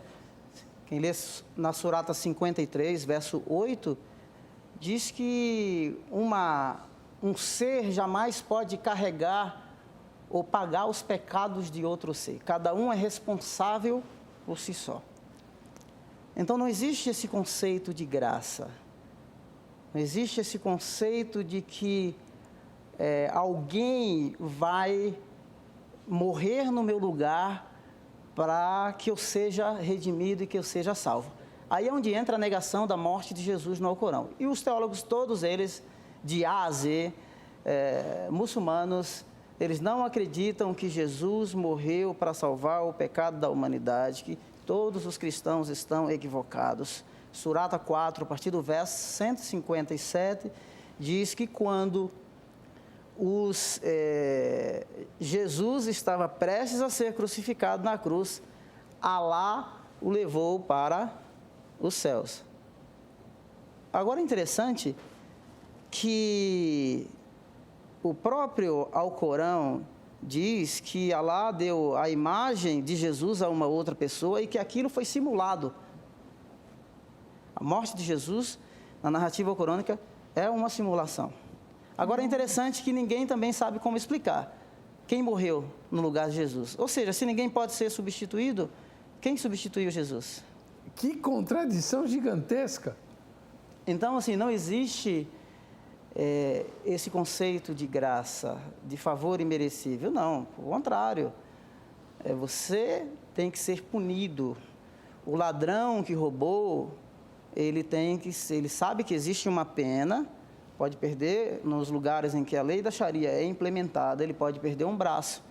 Quem lê na Surata 53, verso 8, diz que um ser jamais pode carregar ou pagar os pecados de outro ser. Cada um é responsável por si só. Então, não existe esse conceito de graça. Não existe esse conceito de que alguém vai morrer no meu lugar para que eu seja redimido e que eu seja salvo. Aí é onde entra a negação da morte de Jesus no Alcorão. E os teólogos, todos eles, de A a Z, muçulmanos, eles não acreditam que Jesus morreu para salvar o pecado da humanidade, que todos os cristãos estão equivocados. Surata 4, a partir do verso 157, diz que quando Jesus estava prestes a ser crucificado na cruz, Alá o levou para os céus. Agora é interessante que o próprio Alcorão diz que Alá deu a imagem de Jesus a uma outra pessoa e que aquilo foi simulado. A morte de Jesus, na narrativa alcorânica, é uma simulação. Agora, é interessante que ninguém também sabe como explicar quem morreu no lugar de Jesus. Ou seja, se ninguém pode ser substituído, quem substituiu Jesus? Que contradição gigantesca! Então, assim, não existe esse conceito de graça, de favor imerecível. Não, ao contrário. Você tem que ser punido. O ladrão que roubou, ele sabe que existe uma pena, pode perder, nos lugares em que a lei da Sharia é implementada, ele pode perder um braço.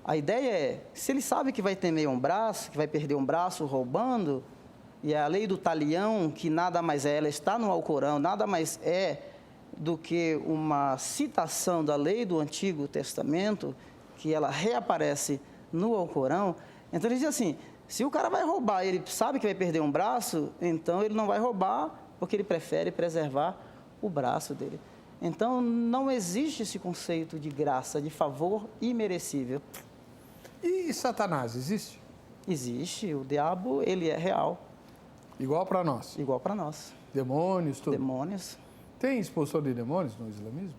A ideia é, se ele sabe que vai ter um braço, que vai perder um braço roubando, e a lei do talião, que nada mais ela está no Alcorão, nada mais é do que uma citação da lei do Antigo Testamento, que ela reaparece no Alcorão. Então ele diz assim, se o cara vai roubar e ele sabe que vai perder um braço, então ele não vai roubar porque ele prefere preservar o braço dele. Então não existe esse conceito de graça, de favor imerecível. E Satanás, existe? Existe, o diabo, ele é real. Igual para nós? Igual para nós. Demônios, tudo? Demônios. Tem expulsão de demônios no islamismo?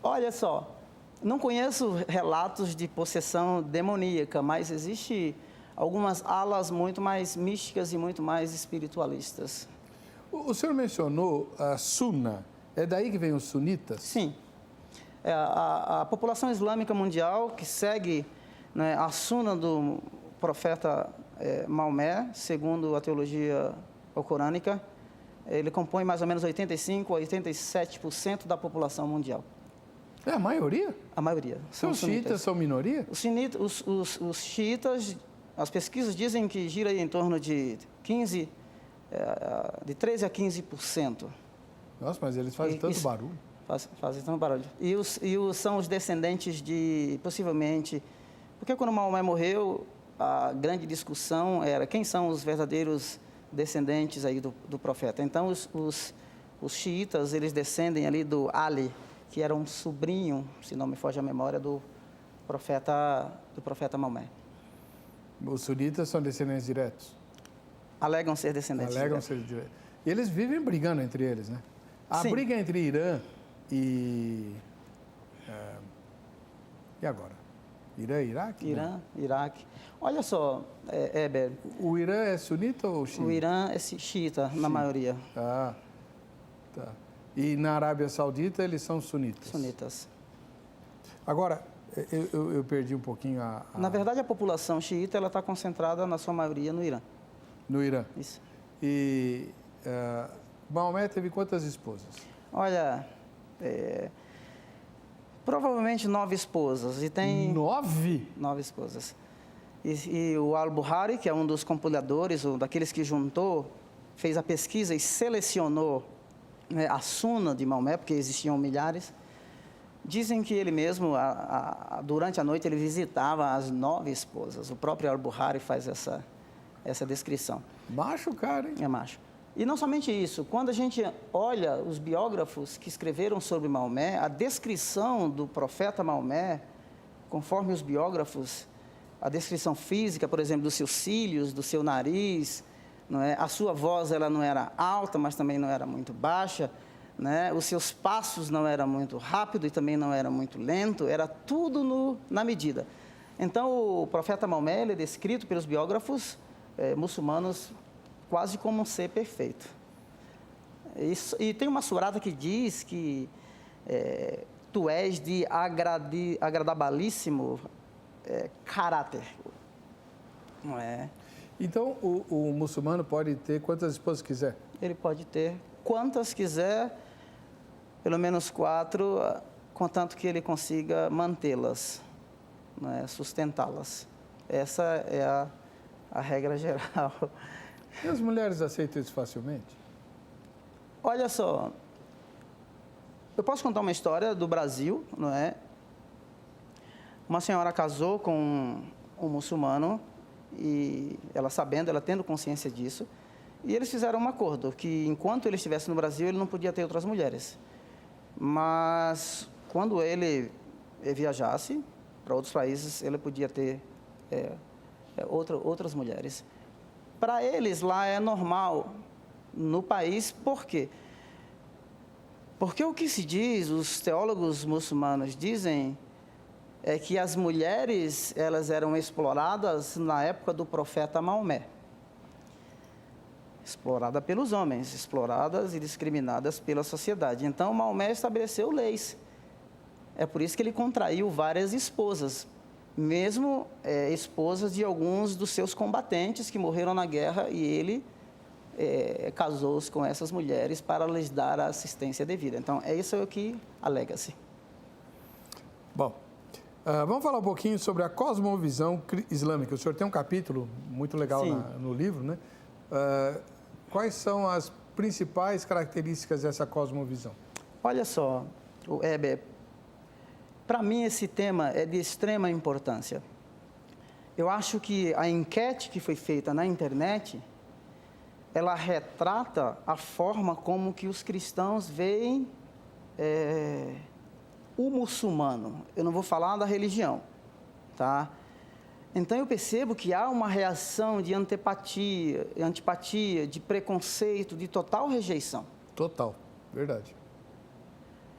Olha só, não conheço relatos de possessão demoníaca, mas existe algumas alas muito mais místicas e muito mais espiritualistas. O senhor mencionou a Sunna. É daí que vem os sunitas? Sim. A população islâmica mundial que segue, né, a Sunna do profeta Maomé, segundo a teologia alcorânica, ele compõe mais ou menos 85% a 87% da população mundial. É a maioria? A maioria. Os xiitas são minoria? Os xiitas, as pesquisas dizem que gira em torno de 13% a 15%. Nossa, mas eles fazem tanto barulho. Fazem tanto barulho. São os descendentes de, possivelmente... Porque quando Maomé morreu, a grande discussão era quem são os verdadeiros descendentes aí do profeta. Então, os xiitas, eles descendem ali do Ali, que era um sobrinho, se não me foge a memória, do profeta Maomé. Os sunitas são descendentes diretos? Alegam ser descendentes diretos. Ser diretos. E eles vivem brigando entre eles, né? A Sim. briga entre Irã e agora? Irã e Iraque? Irã, Iraque. Olha só, Heber. O Irã é sunita ou xiita? O Irã é xiita, na maioria. Ah, tá. E na Arábia Saudita eles são sunitas? Sunitas. Agora, eu perdi um pouquinho a... Na verdade, a população xiita está concentrada, na sua maioria, no Irã. No Irã? Isso. E Maomé teve quantas esposas? Olha, provavelmente 9 esposas. E tem 9? 9 esposas. E o Al-Buhari, que é um dos compiladores, daqueles que juntou, fez a pesquisa e selecionou, né, a Sunna de Maomé, porque existiam milhares. Dizem que ele mesmo, durante a noite, ele visitava as 9 esposas. O próprio Al-Buhari faz essa descrição. Macho, cara, hein? É macho. E não somente isso, quando a gente olha os biógrafos que escreveram sobre Maomé, a descrição do profeta Maomé, conforme os biógrafos, a descrição física, por exemplo, dos seus cílios, do seu nariz, não é? A sua voz ela não era alta, mas também não era muito baixa, né? Os seus passos não eram muito rápidos e também não era muito lento, era tudo na medida. Então, o profeta Maomé ele é descrito pelos biógrafos muçulmanos quase como um ser perfeito. E tem uma surata que diz que tu és de agradabilíssimo caráter. Não é? Então, o muçulmano pode ter quantas esposas quiser? Ele pode ter quantas quiser, pelo menos 4, contanto que ele consiga mantê-las, né, sustentá-las. Essa é a regra geral. E as mulheres aceitam isso facilmente? Olha só, eu posso contar uma história do Brasil, não é? Uma senhora casou com um muçulmano e ela sabendo, ela tendo consciência disso, e eles fizeram um acordo que enquanto ele estivesse no Brasil ele não podia ter outras mulheres. Mas quando ele viajasse para outros países, ele podia ter outras mulheres. Para eles lá é normal no país, por quê? Porque o que se diz, os teólogos muçulmanos dizem, é que as mulheres, elas eram exploradas na época do profeta Maomé. Exploradas pelos homens, exploradas e discriminadas pela sociedade. Então, Maomé estabeleceu leis. É por isso que ele contraiu várias esposas, mesmo esposas de alguns dos seus combatentes que morreram na guerra, e ele casou-se com essas mulheres para lhes dar a assistência devida. Então, é isso que alega-se. Bom, vamos falar um pouquinho sobre a cosmovisão islâmica. O senhor tem um capítulo muito legal no livro, né? Quais são as principais características dessa cosmovisão? Olha só, Heber, para mim esse tema é de extrema importância. Eu acho que a enquete que foi feita na internet, ela retrata a forma como que os cristãos veem o muçulmano. Eu não vou falar da religião, tá? Então eu percebo que há uma reação de antipatia, de preconceito, de total rejeição. Total, verdade.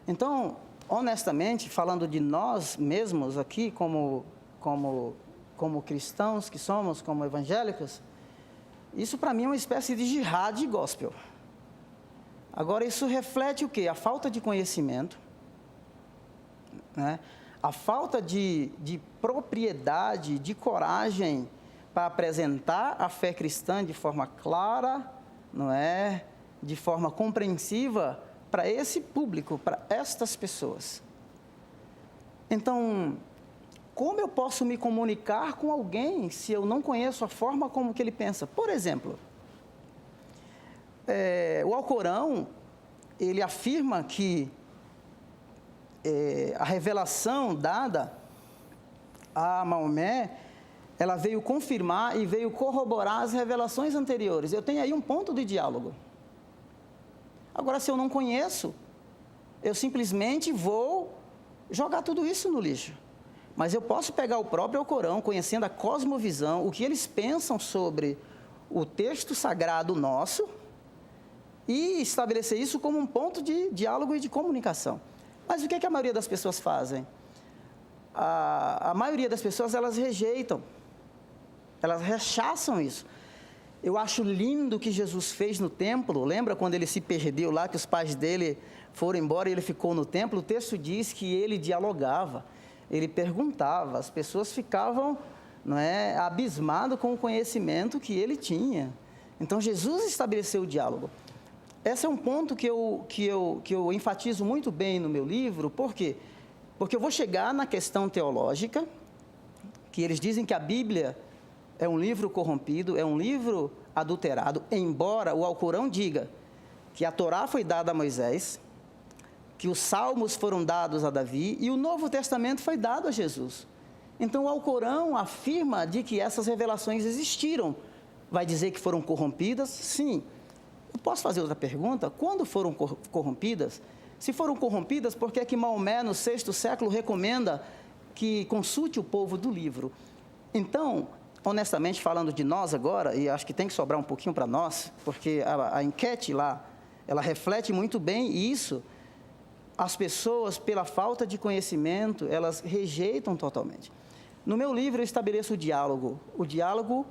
Então, honestamente, falando de nós mesmos aqui, como cristãos que somos, como evangélicos, isso para mim é uma espécie de jihad gospel. Agora, isso reflete o quê? A falta de conhecimento, né? A falta de propriedade, de coragem para apresentar a fé cristã de forma clara, não é? De forma compreensiva para esse público, para estas pessoas. Então, como eu posso me comunicar com alguém se eu não conheço a forma como que ele pensa? Por exemplo, o Alcorão, ele afirma que a revelação dada a Maomé, ela veio confirmar e veio corroborar as revelações anteriores. Eu tenho aí um ponto de diálogo. Agora, se eu não conheço, eu simplesmente vou jogar tudo isso no lixo. Mas eu posso pegar o próprio Alcorão, conhecendo a cosmovisão, o que eles pensam sobre o texto sagrado nosso, e estabelecer isso como um ponto de diálogo e de comunicação. Mas o que a maioria das pessoas fazem? A maioria das pessoas, elas rejeitam, elas rechaçam isso. Eu acho lindo o que Jesus fez no templo. Lembra quando ele se perdeu lá, que os pais dele foram embora e ele ficou no templo? O texto diz que ele dialogava, ele perguntava, as pessoas ficavam, não é, abismadas com o conhecimento que ele tinha. Então, Jesus estabeleceu o diálogo. Esse é um ponto que eu enfatizo muito bem no meu livro. Por quê? Porque eu vou chegar na questão teológica, que eles dizem que a Bíblia é um livro corrompido, é um livro adulterado, embora o Alcorão diga que a Torá foi dada a Moisés, que os Salmos foram dados a Davi e o Novo Testamento foi dado a Jesus. Então, o Alcorão afirma de que essas revelações existiram. Vai dizer que foram corrompidas? Sim. Eu posso fazer outra pergunta? Quando foram corrompidas? Se foram corrompidas, por que é que Maomé, no 6º século, recomenda que consulte o povo do livro? Então, honestamente, falando de nós agora, e acho que tem que sobrar um pouquinho para nós, porque a enquete lá, ela reflete muito bem isso. As pessoas, pela falta de conhecimento, elas rejeitam totalmente. No meu livro, eu estabeleço o diálogo. O diálogo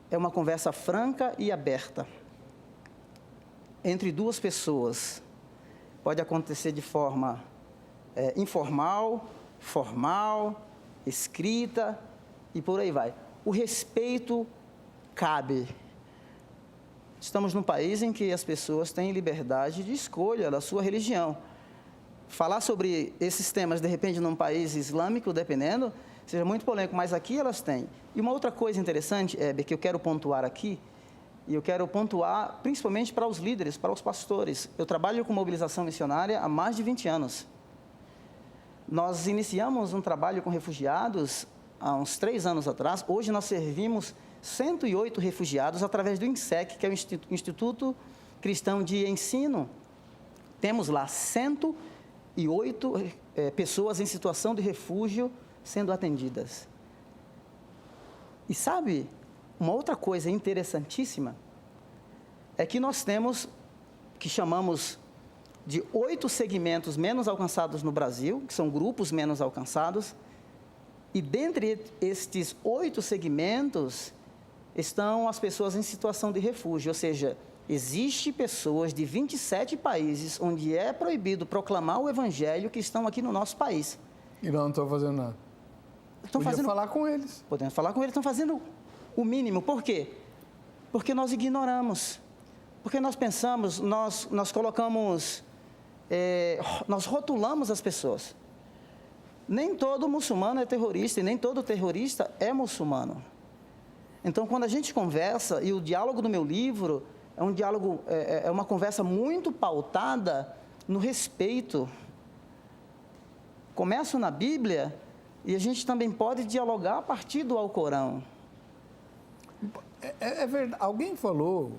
é uma conversa franca e aberta entre duas pessoas. Pode acontecer de forma informal, formal, escrita e por aí vai. O respeito cabe. Estamos num país em que as pessoas têm liberdade de escolha da sua religião. Falar sobre esses temas, de repente, num país islâmico, dependendo, seja muito polêmico, mas aqui elas têm. E uma outra coisa interessante, Heber, que eu quero pontuar aqui, e eu quero pontuar principalmente para os líderes, para os pastores. Eu trabalho com mobilização missionária há mais de 20 anos. Nós iniciamos um trabalho com refugiados há uns 3 anos atrás. Hoje nós servimos 108 refugiados através do INSEC, que é o Instituto Cristão de Ensino. Temos lá 108 e 8 pessoas em situação de refúgio sendo atendidas. E sabe, uma outra coisa interessantíssima é que nós temos, que chamamos de 8 segmentos menos alcançados no Brasil, que são grupos menos alcançados, e dentre estes 8 segmentos estão as pessoas em situação de refúgio, ou seja, existem pessoas de 27 países onde é proibido proclamar o evangelho que estão aqui no nosso país. E não estão fazendo nada. Podia falar com eles. Podemos falar com eles, estão fazendo o mínimo. Por quê? Porque nós ignoramos. Porque nós pensamos, nós colocamos, nós rotulamos as pessoas. Nem todo muçulmano é terrorista e nem todo terrorista é muçulmano. Então, quando a gente conversa, e o diálogo do meu livro é um diálogo, é uma conversa muito pautada no respeito. Começo na Bíblia e a gente também pode dialogar a partir do Alcorão. É verdade. Alguém falou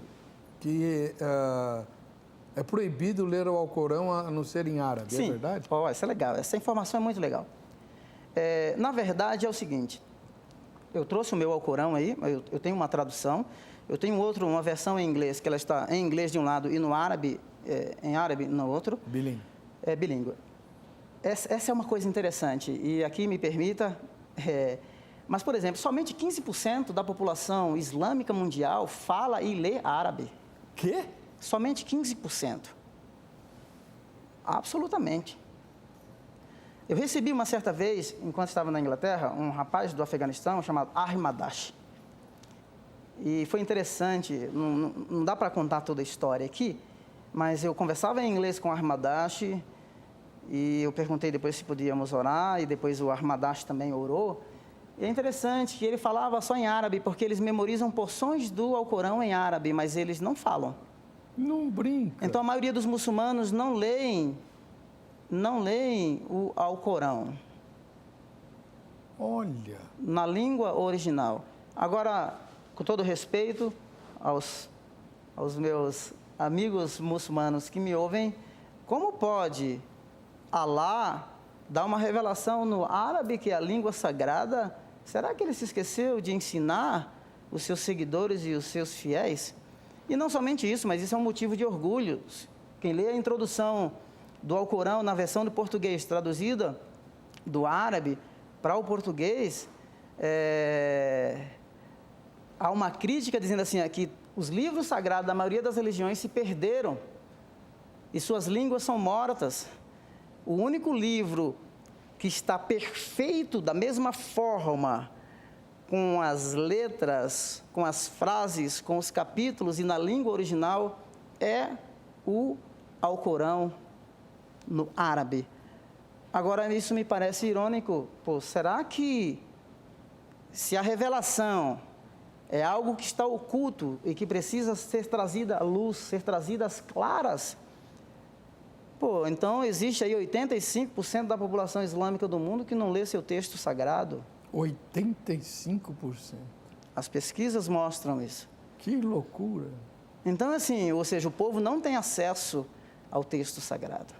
que é proibido ler o Alcorão a não ser em árabe, Sim. É verdade? Oh, isso é legal, essa informação é muito legal. Na verdade, é o seguinte, eu trouxe o meu Alcorão aí, eu tenho uma tradução, eu tenho uma versão em inglês, que ela está em inglês de um lado e no árabe, em árabe no outro. Bilíngue. É bilíngue. Essa é uma coisa interessante, e aqui me permita, mas, por exemplo, somente 15% da população islâmica mundial fala e lê árabe. Quê? Somente 15%. Absolutamente. Eu recebi uma certa vez, enquanto estava na Inglaterra, um rapaz do Afeganistão chamado Ahmadash. E foi interessante, não dá para contar toda a história aqui, mas eu conversava em inglês com o Ahmadash, e eu perguntei depois se podíamos orar, e depois o Ahmadash também orou. E é interessante que ele falava só em árabe, porque eles memorizam porções do Alcorão em árabe, mas eles não falam. Não brinca. Então, a maioria dos muçulmanos não leem o Alcorão. Olha. Na língua original. Agora, com todo respeito aos meus amigos muçulmanos que me ouvem, como pode Alá dar uma revelação no árabe, que é a língua sagrada? Será que ele se esqueceu de ensinar os seus seguidores e os seus fiéis? E não somente isso, mas isso é um motivo de orgulho. Quem lê a introdução do Alcorão na versão do português traduzida do árabe para o português, há uma crítica dizendo assim, que os livros sagrados da maioria das religiões se perderam e suas línguas são mortas. O único livro que está perfeito da mesma forma, com as letras, com as frases, com os capítulos e na língua original, é o Alcorão no árabe. Agora, isso me parece irônico. Será que, se a revelação é algo que está oculto e que precisa ser trazida à luz, ser trazida às claras, então existe aí 85% da população islâmica do mundo que não lê seu texto sagrado. 85%? As pesquisas mostram isso. Que loucura! Então, assim, ou seja, o povo não tem acesso ao texto sagrado.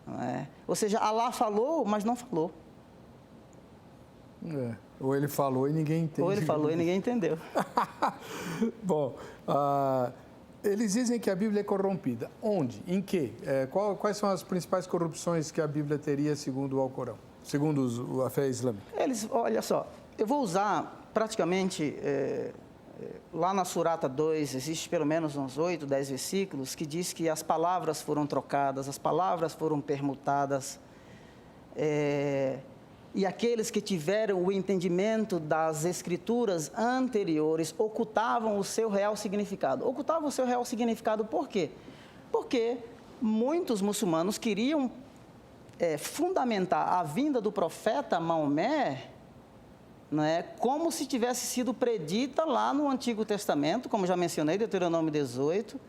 Não é? Ou seja, Alá falou, mas não falou. Ou ele falou e ninguém entendeu. Ou ele falou e ninguém entendeu. Bom, eles dizem que a Bíblia é corrompida. Onde? Em que? Quais são as principais corrupções que a Bíblia teria segundo o Alcorão? Segundo a fé islâmica? Olha só, eu vou usar praticamente, lá na Surata 2, existe pelo menos uns 8, 10 versículos, que diz que as palavras foram trocadas, as palavras foram permutadas, e aqueles que tiveram o entendimento das escrituras anteriores ocultavam o seu real significado. Ocultavam o seu real significado por quê? Porque muitos muçulmanos queriam fundamentar a vinda do profeta Maomé, como se tivesse sido predita lá no Antigo Testamento, como já mencionei, Deuteronômio 18,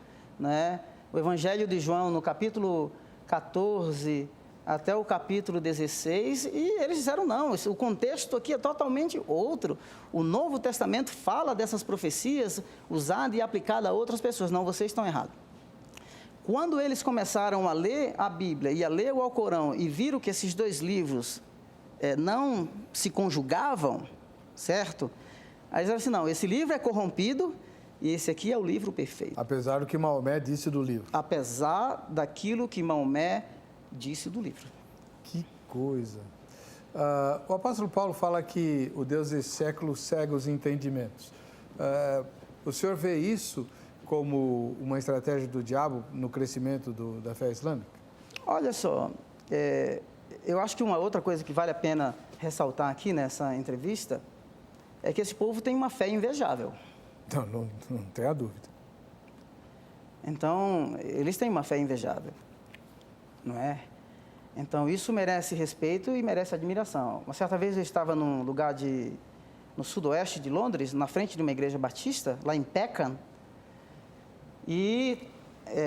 o Evangelho de João no capítulo 14 até o capítulo 16, e eles disseram não, o contexto aqui é totalmente outro. O Novo Testamento fala dessas profecias usada e aplicada a outras pessoas. Não, vocês estão errados. Quando eles começaram a ler a Bíblia e a ler o Alcorão e viram que esses dois livros não se conjugavam, certo? Aí eles disseram assim, não, esse livro é corrompido e esse aqui é o livro perfeito. Apesar do que Maomé disse do livro. Apesar daquilo que Maomé disse do livro. Que coisa. O apóstolo Paulo fala que o Deus desse século cega os entendimentos. O senhor vê isso como uma estratégia do diabo no crescimento da fé islâmica? Olha só, eu acho que uma outra coisa que vale a pena ressaltar aqui nessa entrevista é que esse povo tem uma fé invejável. Não tenha dúvida. Então, eles têm uma fé invejável, não é? Então, isso merece respeito e merece admiração. Uma certa vez eu estava num lugar no sudoeste de Londres, na frente de uma igreja batista, lá em Peckham, e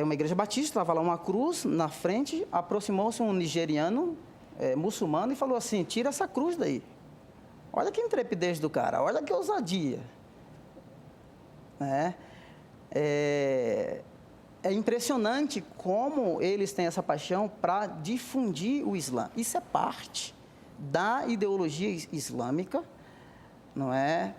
uma igreja batista, estava lá uma cruz na frente, aproximou-se um nigeriano, muçulmano, e falou assim, tira essa cruz daí. Olha que intrepidez do cara, olha que ousadia. É impressionante como eles têm essa paixão para difundir o Islã. Isso é parte da ideologia islâmica, não é?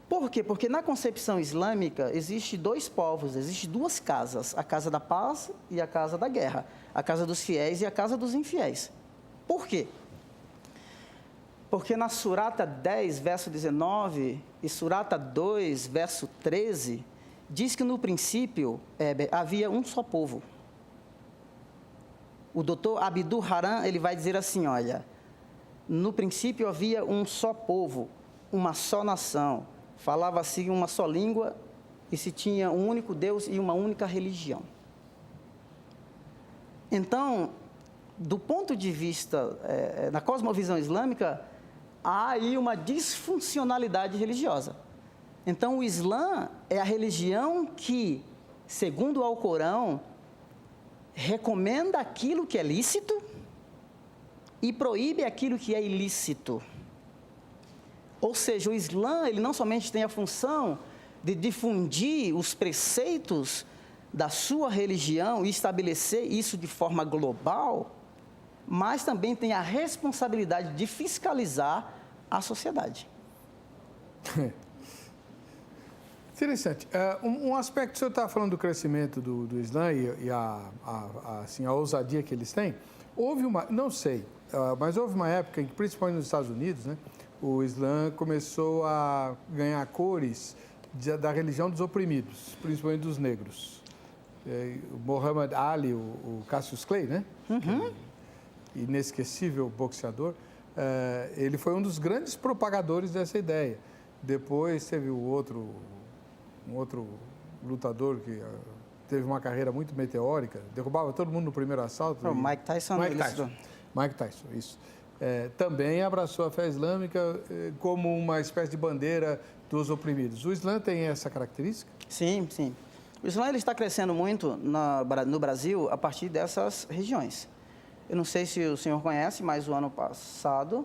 Por quê? Porque na concepção islâmica existe dois povos, existe duas casas, a casa da paz e a casa da guerra, a casa dos fiéis e a casa dos infiéis. Por quê? Porque na Surata 10, verso 19, e Surata 2, verso 13, diz que no princípio havia um só povo. O doutor Abdul Haram, ele vai dizer assim, olha, no princípio havia um só povo, uma só nação, falava-se uma só língua e se tinha um único Deus e uma única religião. Então, do ponto de vista da cosmovisão islâmica, há aí uma disfuncionalidade religiosa. Então, o Islã é a religião que, segundo o Alcorão, recomenda aquilo que é lícito e proíbe aquilo que é ilícito. Ou seja, o Islã, ele não somente tem a função de difundir os preceitos da sua religião e estabelecer isso de forma global, mas também tem a responsabilidade de fiscalizar a sociedade. Interessante. Um aspecto, o senhor estava falando do crescimento do Islã e a ousadia que eles têm. Houve uma, não sei, mas houve uma época em que, principalmente nos Estados Unidos, né, o Islã começou a ganhar cores da religião dos oprimidos, principalmente dos negros. O Muhammad Ali, o Cassius Clay, né? Uhum. Inesquecível boxeador, ele foi um dos grandes propagadores dessa ideia. Depois teve um outro lutador que teve uma carreira muito meteórica, derrubava todo mundo no primeiro assalto. O Mike Tyson. Mike Tyson, isso. Também abraçou a fé islâmica como uma espécie de bandeira dos oprimidos. O Islã tem essa característica? Sim, sim. O Islã ele está crescendo muito no Brasil a partir dessas regiões. Eu não sei se o senhor conhece, mas o ano passado,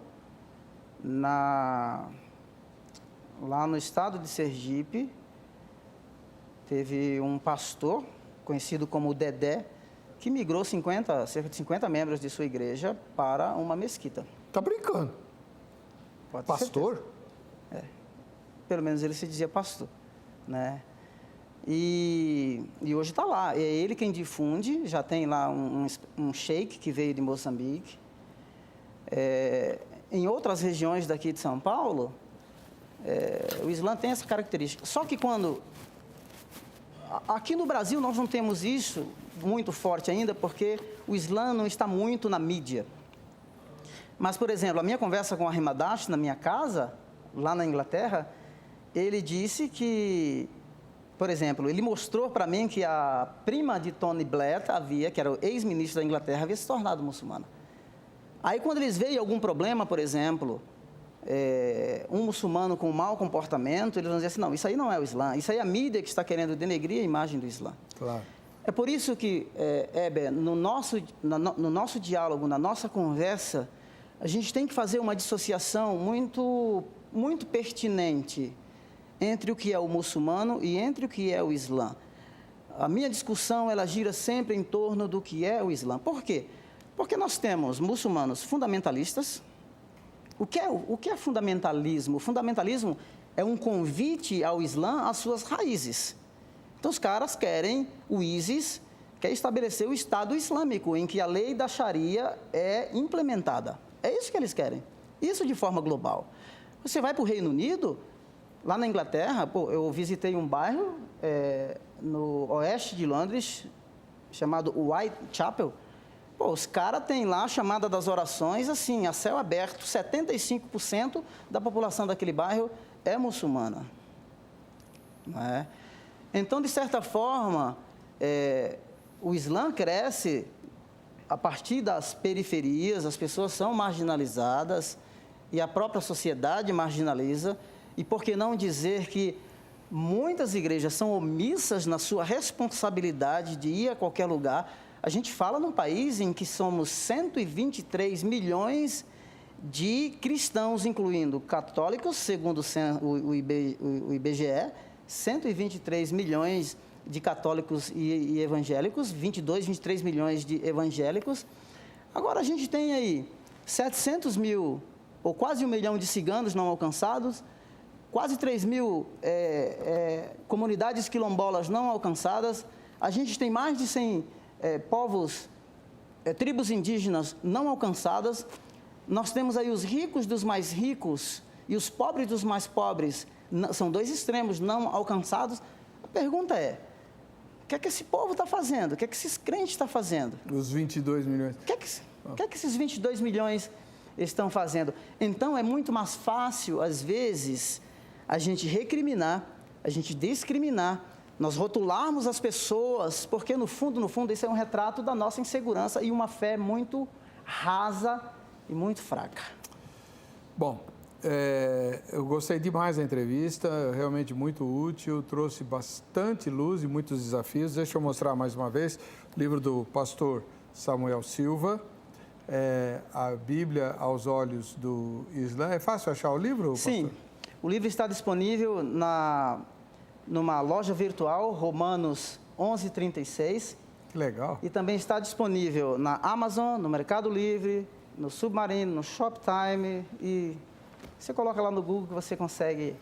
lá no estado de Sergipe, teve um pastor, conhecido como Dedé, que migrou cerca de 50 membros de sua igreja para uma mesquita. Tá brincando? Pode ter pastor? certeza. Pelo menos ele se dizia pastor, né? E hoje está lá. É ele quem difunde, já tem lá um sheik que veio de Moçambique. Em outras regiões daqui de São Paulo, o Islã tem essa característica. Só que aqui no Brasil nós não temos isso muito forte ainda, porque o Islã não está muito na mídia. Mas, por exemplo, a minha conversa com o Ahimadash na minha casa, lá na Inglaterra, ele disse que, por exemplo, ele mostrou para mim que a prima de Tony Blair que era o ex-ministro da Inglaterra, havia se tornado muçulmana. Aí, quando eles veem algum problema, por exemplo, um muçulmano com mau comportamento, eles vão dizer assim, não, isso aí não é o Islã, isso aí é a mídia que está querendo denegrir a imagem do Islã. Claro. É por isso que, Heber, no nosso diálogo, na nossa conversa, a gente tem que fazer uma dissociação muito, muito pertinente entre o que é o muçulmano e entre o que é o Islã. a minha discussão ela gira sempre em torno do que é o Islã. Por quê? Porque nós temos muçulmanos fundamentalistas. O que é fundamentalismo? O fundamentalismo é um convite ao Islã às suas raízes. Então, os caras querem, o ISIS quer estabelecer o Estado Islâmico, em que a lei da Sharia é implementada. É isso que eles querem. Isso de forma global. Você vai para o Reino Unido, lá na Inglaterra, pô, eu visitei um bairro no oeste de Londres, chamado Whitechapel. Pô, os caras têm lá a chamada das orações, assim, a céu aberto. 75% da população daquele bairro é muçulmana. Não é? Então, de certa forma, o Islã cresce a partir das periferias, as pessoas são marginalizadas e a própria sociedade marginaliza. E por que não dizer que muitas igrejas são omissas na sua responsabilidade de ir a qualquer lugar? A gente fala num país em que somos 123 milhões de cristãos, incluindo católicos, segundo o IBGE, 123 milhões de católicos e evangélicos, 23 milhões de evangélicos. Agora a gente tem aí 700 mil, ou quase 1 milhão de ciganos não alcançados, quase 3 mil comunidades quilombolas não alcançadas. A gente tem mais de 100 tribos indígenas não alcançadas. Nós temos aí os ricos dos mais ricos e os pobres dos mais pobres. São dois extremos não alcançados. A pergunta é, o que é que esse povo está fazendo? O que é que esses crentes estão fazendo? Os 22 milhões. O que é que esses 22 milhões estão fazendo? Então, é muito mais fácil, às vezes, a gente recriminar, a gente discriminar, nós rotularmos as pessoas, porque, no fundo, isso é um retrato da nossa insegurança e uma fé muito rasa e muito fraca. Bom, eu gostei demais da entrevista, realmente muito útil, trouxe bastante luz e muitos desafios. Deixa eu mostrar mais uma vez o livro do pastor Samuel Silva, A Bíblia aos Olhos do Islã. É fácil achar o livro, pastor? Sim, o livro está disponível numa loja virtual, Romanos 11:36. Que legal. E também está disponível na Amazon, no Mercado Livre, no Submarino, no Shoptime, e você coloca lá no Google que você consegue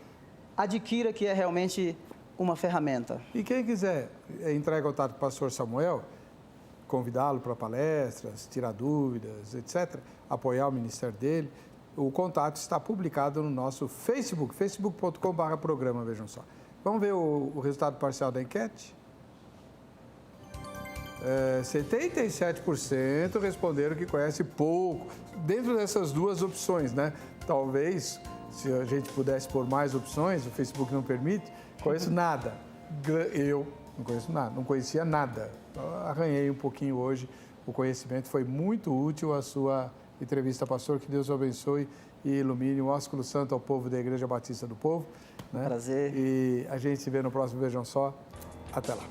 adquirir, que é realmente uma ferramenta. E quem quiser entrar em contato com o pastor Samuel, convidá-lo para palestras, tirar dúvidas, etc., apoiar o ministério dele, o contato está publicado no nosso Facebook, facebook.com/programa, vejam só. Vamos ver o resultado parcial da enquete? 77% responderam que conhece pouco, dentro dessas duas opções, né? Talvez, se a gente pudesse pôr mais opções, o Facebook não permite, conheço nada. Eu não conheço nada, não conhecia nada. Arranhei um pouquinho hoje, o conhecimento foi muito útil a sua entrevista, pastor. Que Deus o abençoe e ilumine o ósculo santo ao povo da Igreja Batista do Povo. Né? Prazer. E a gente se vê no próximo Vejam Só. Até lá.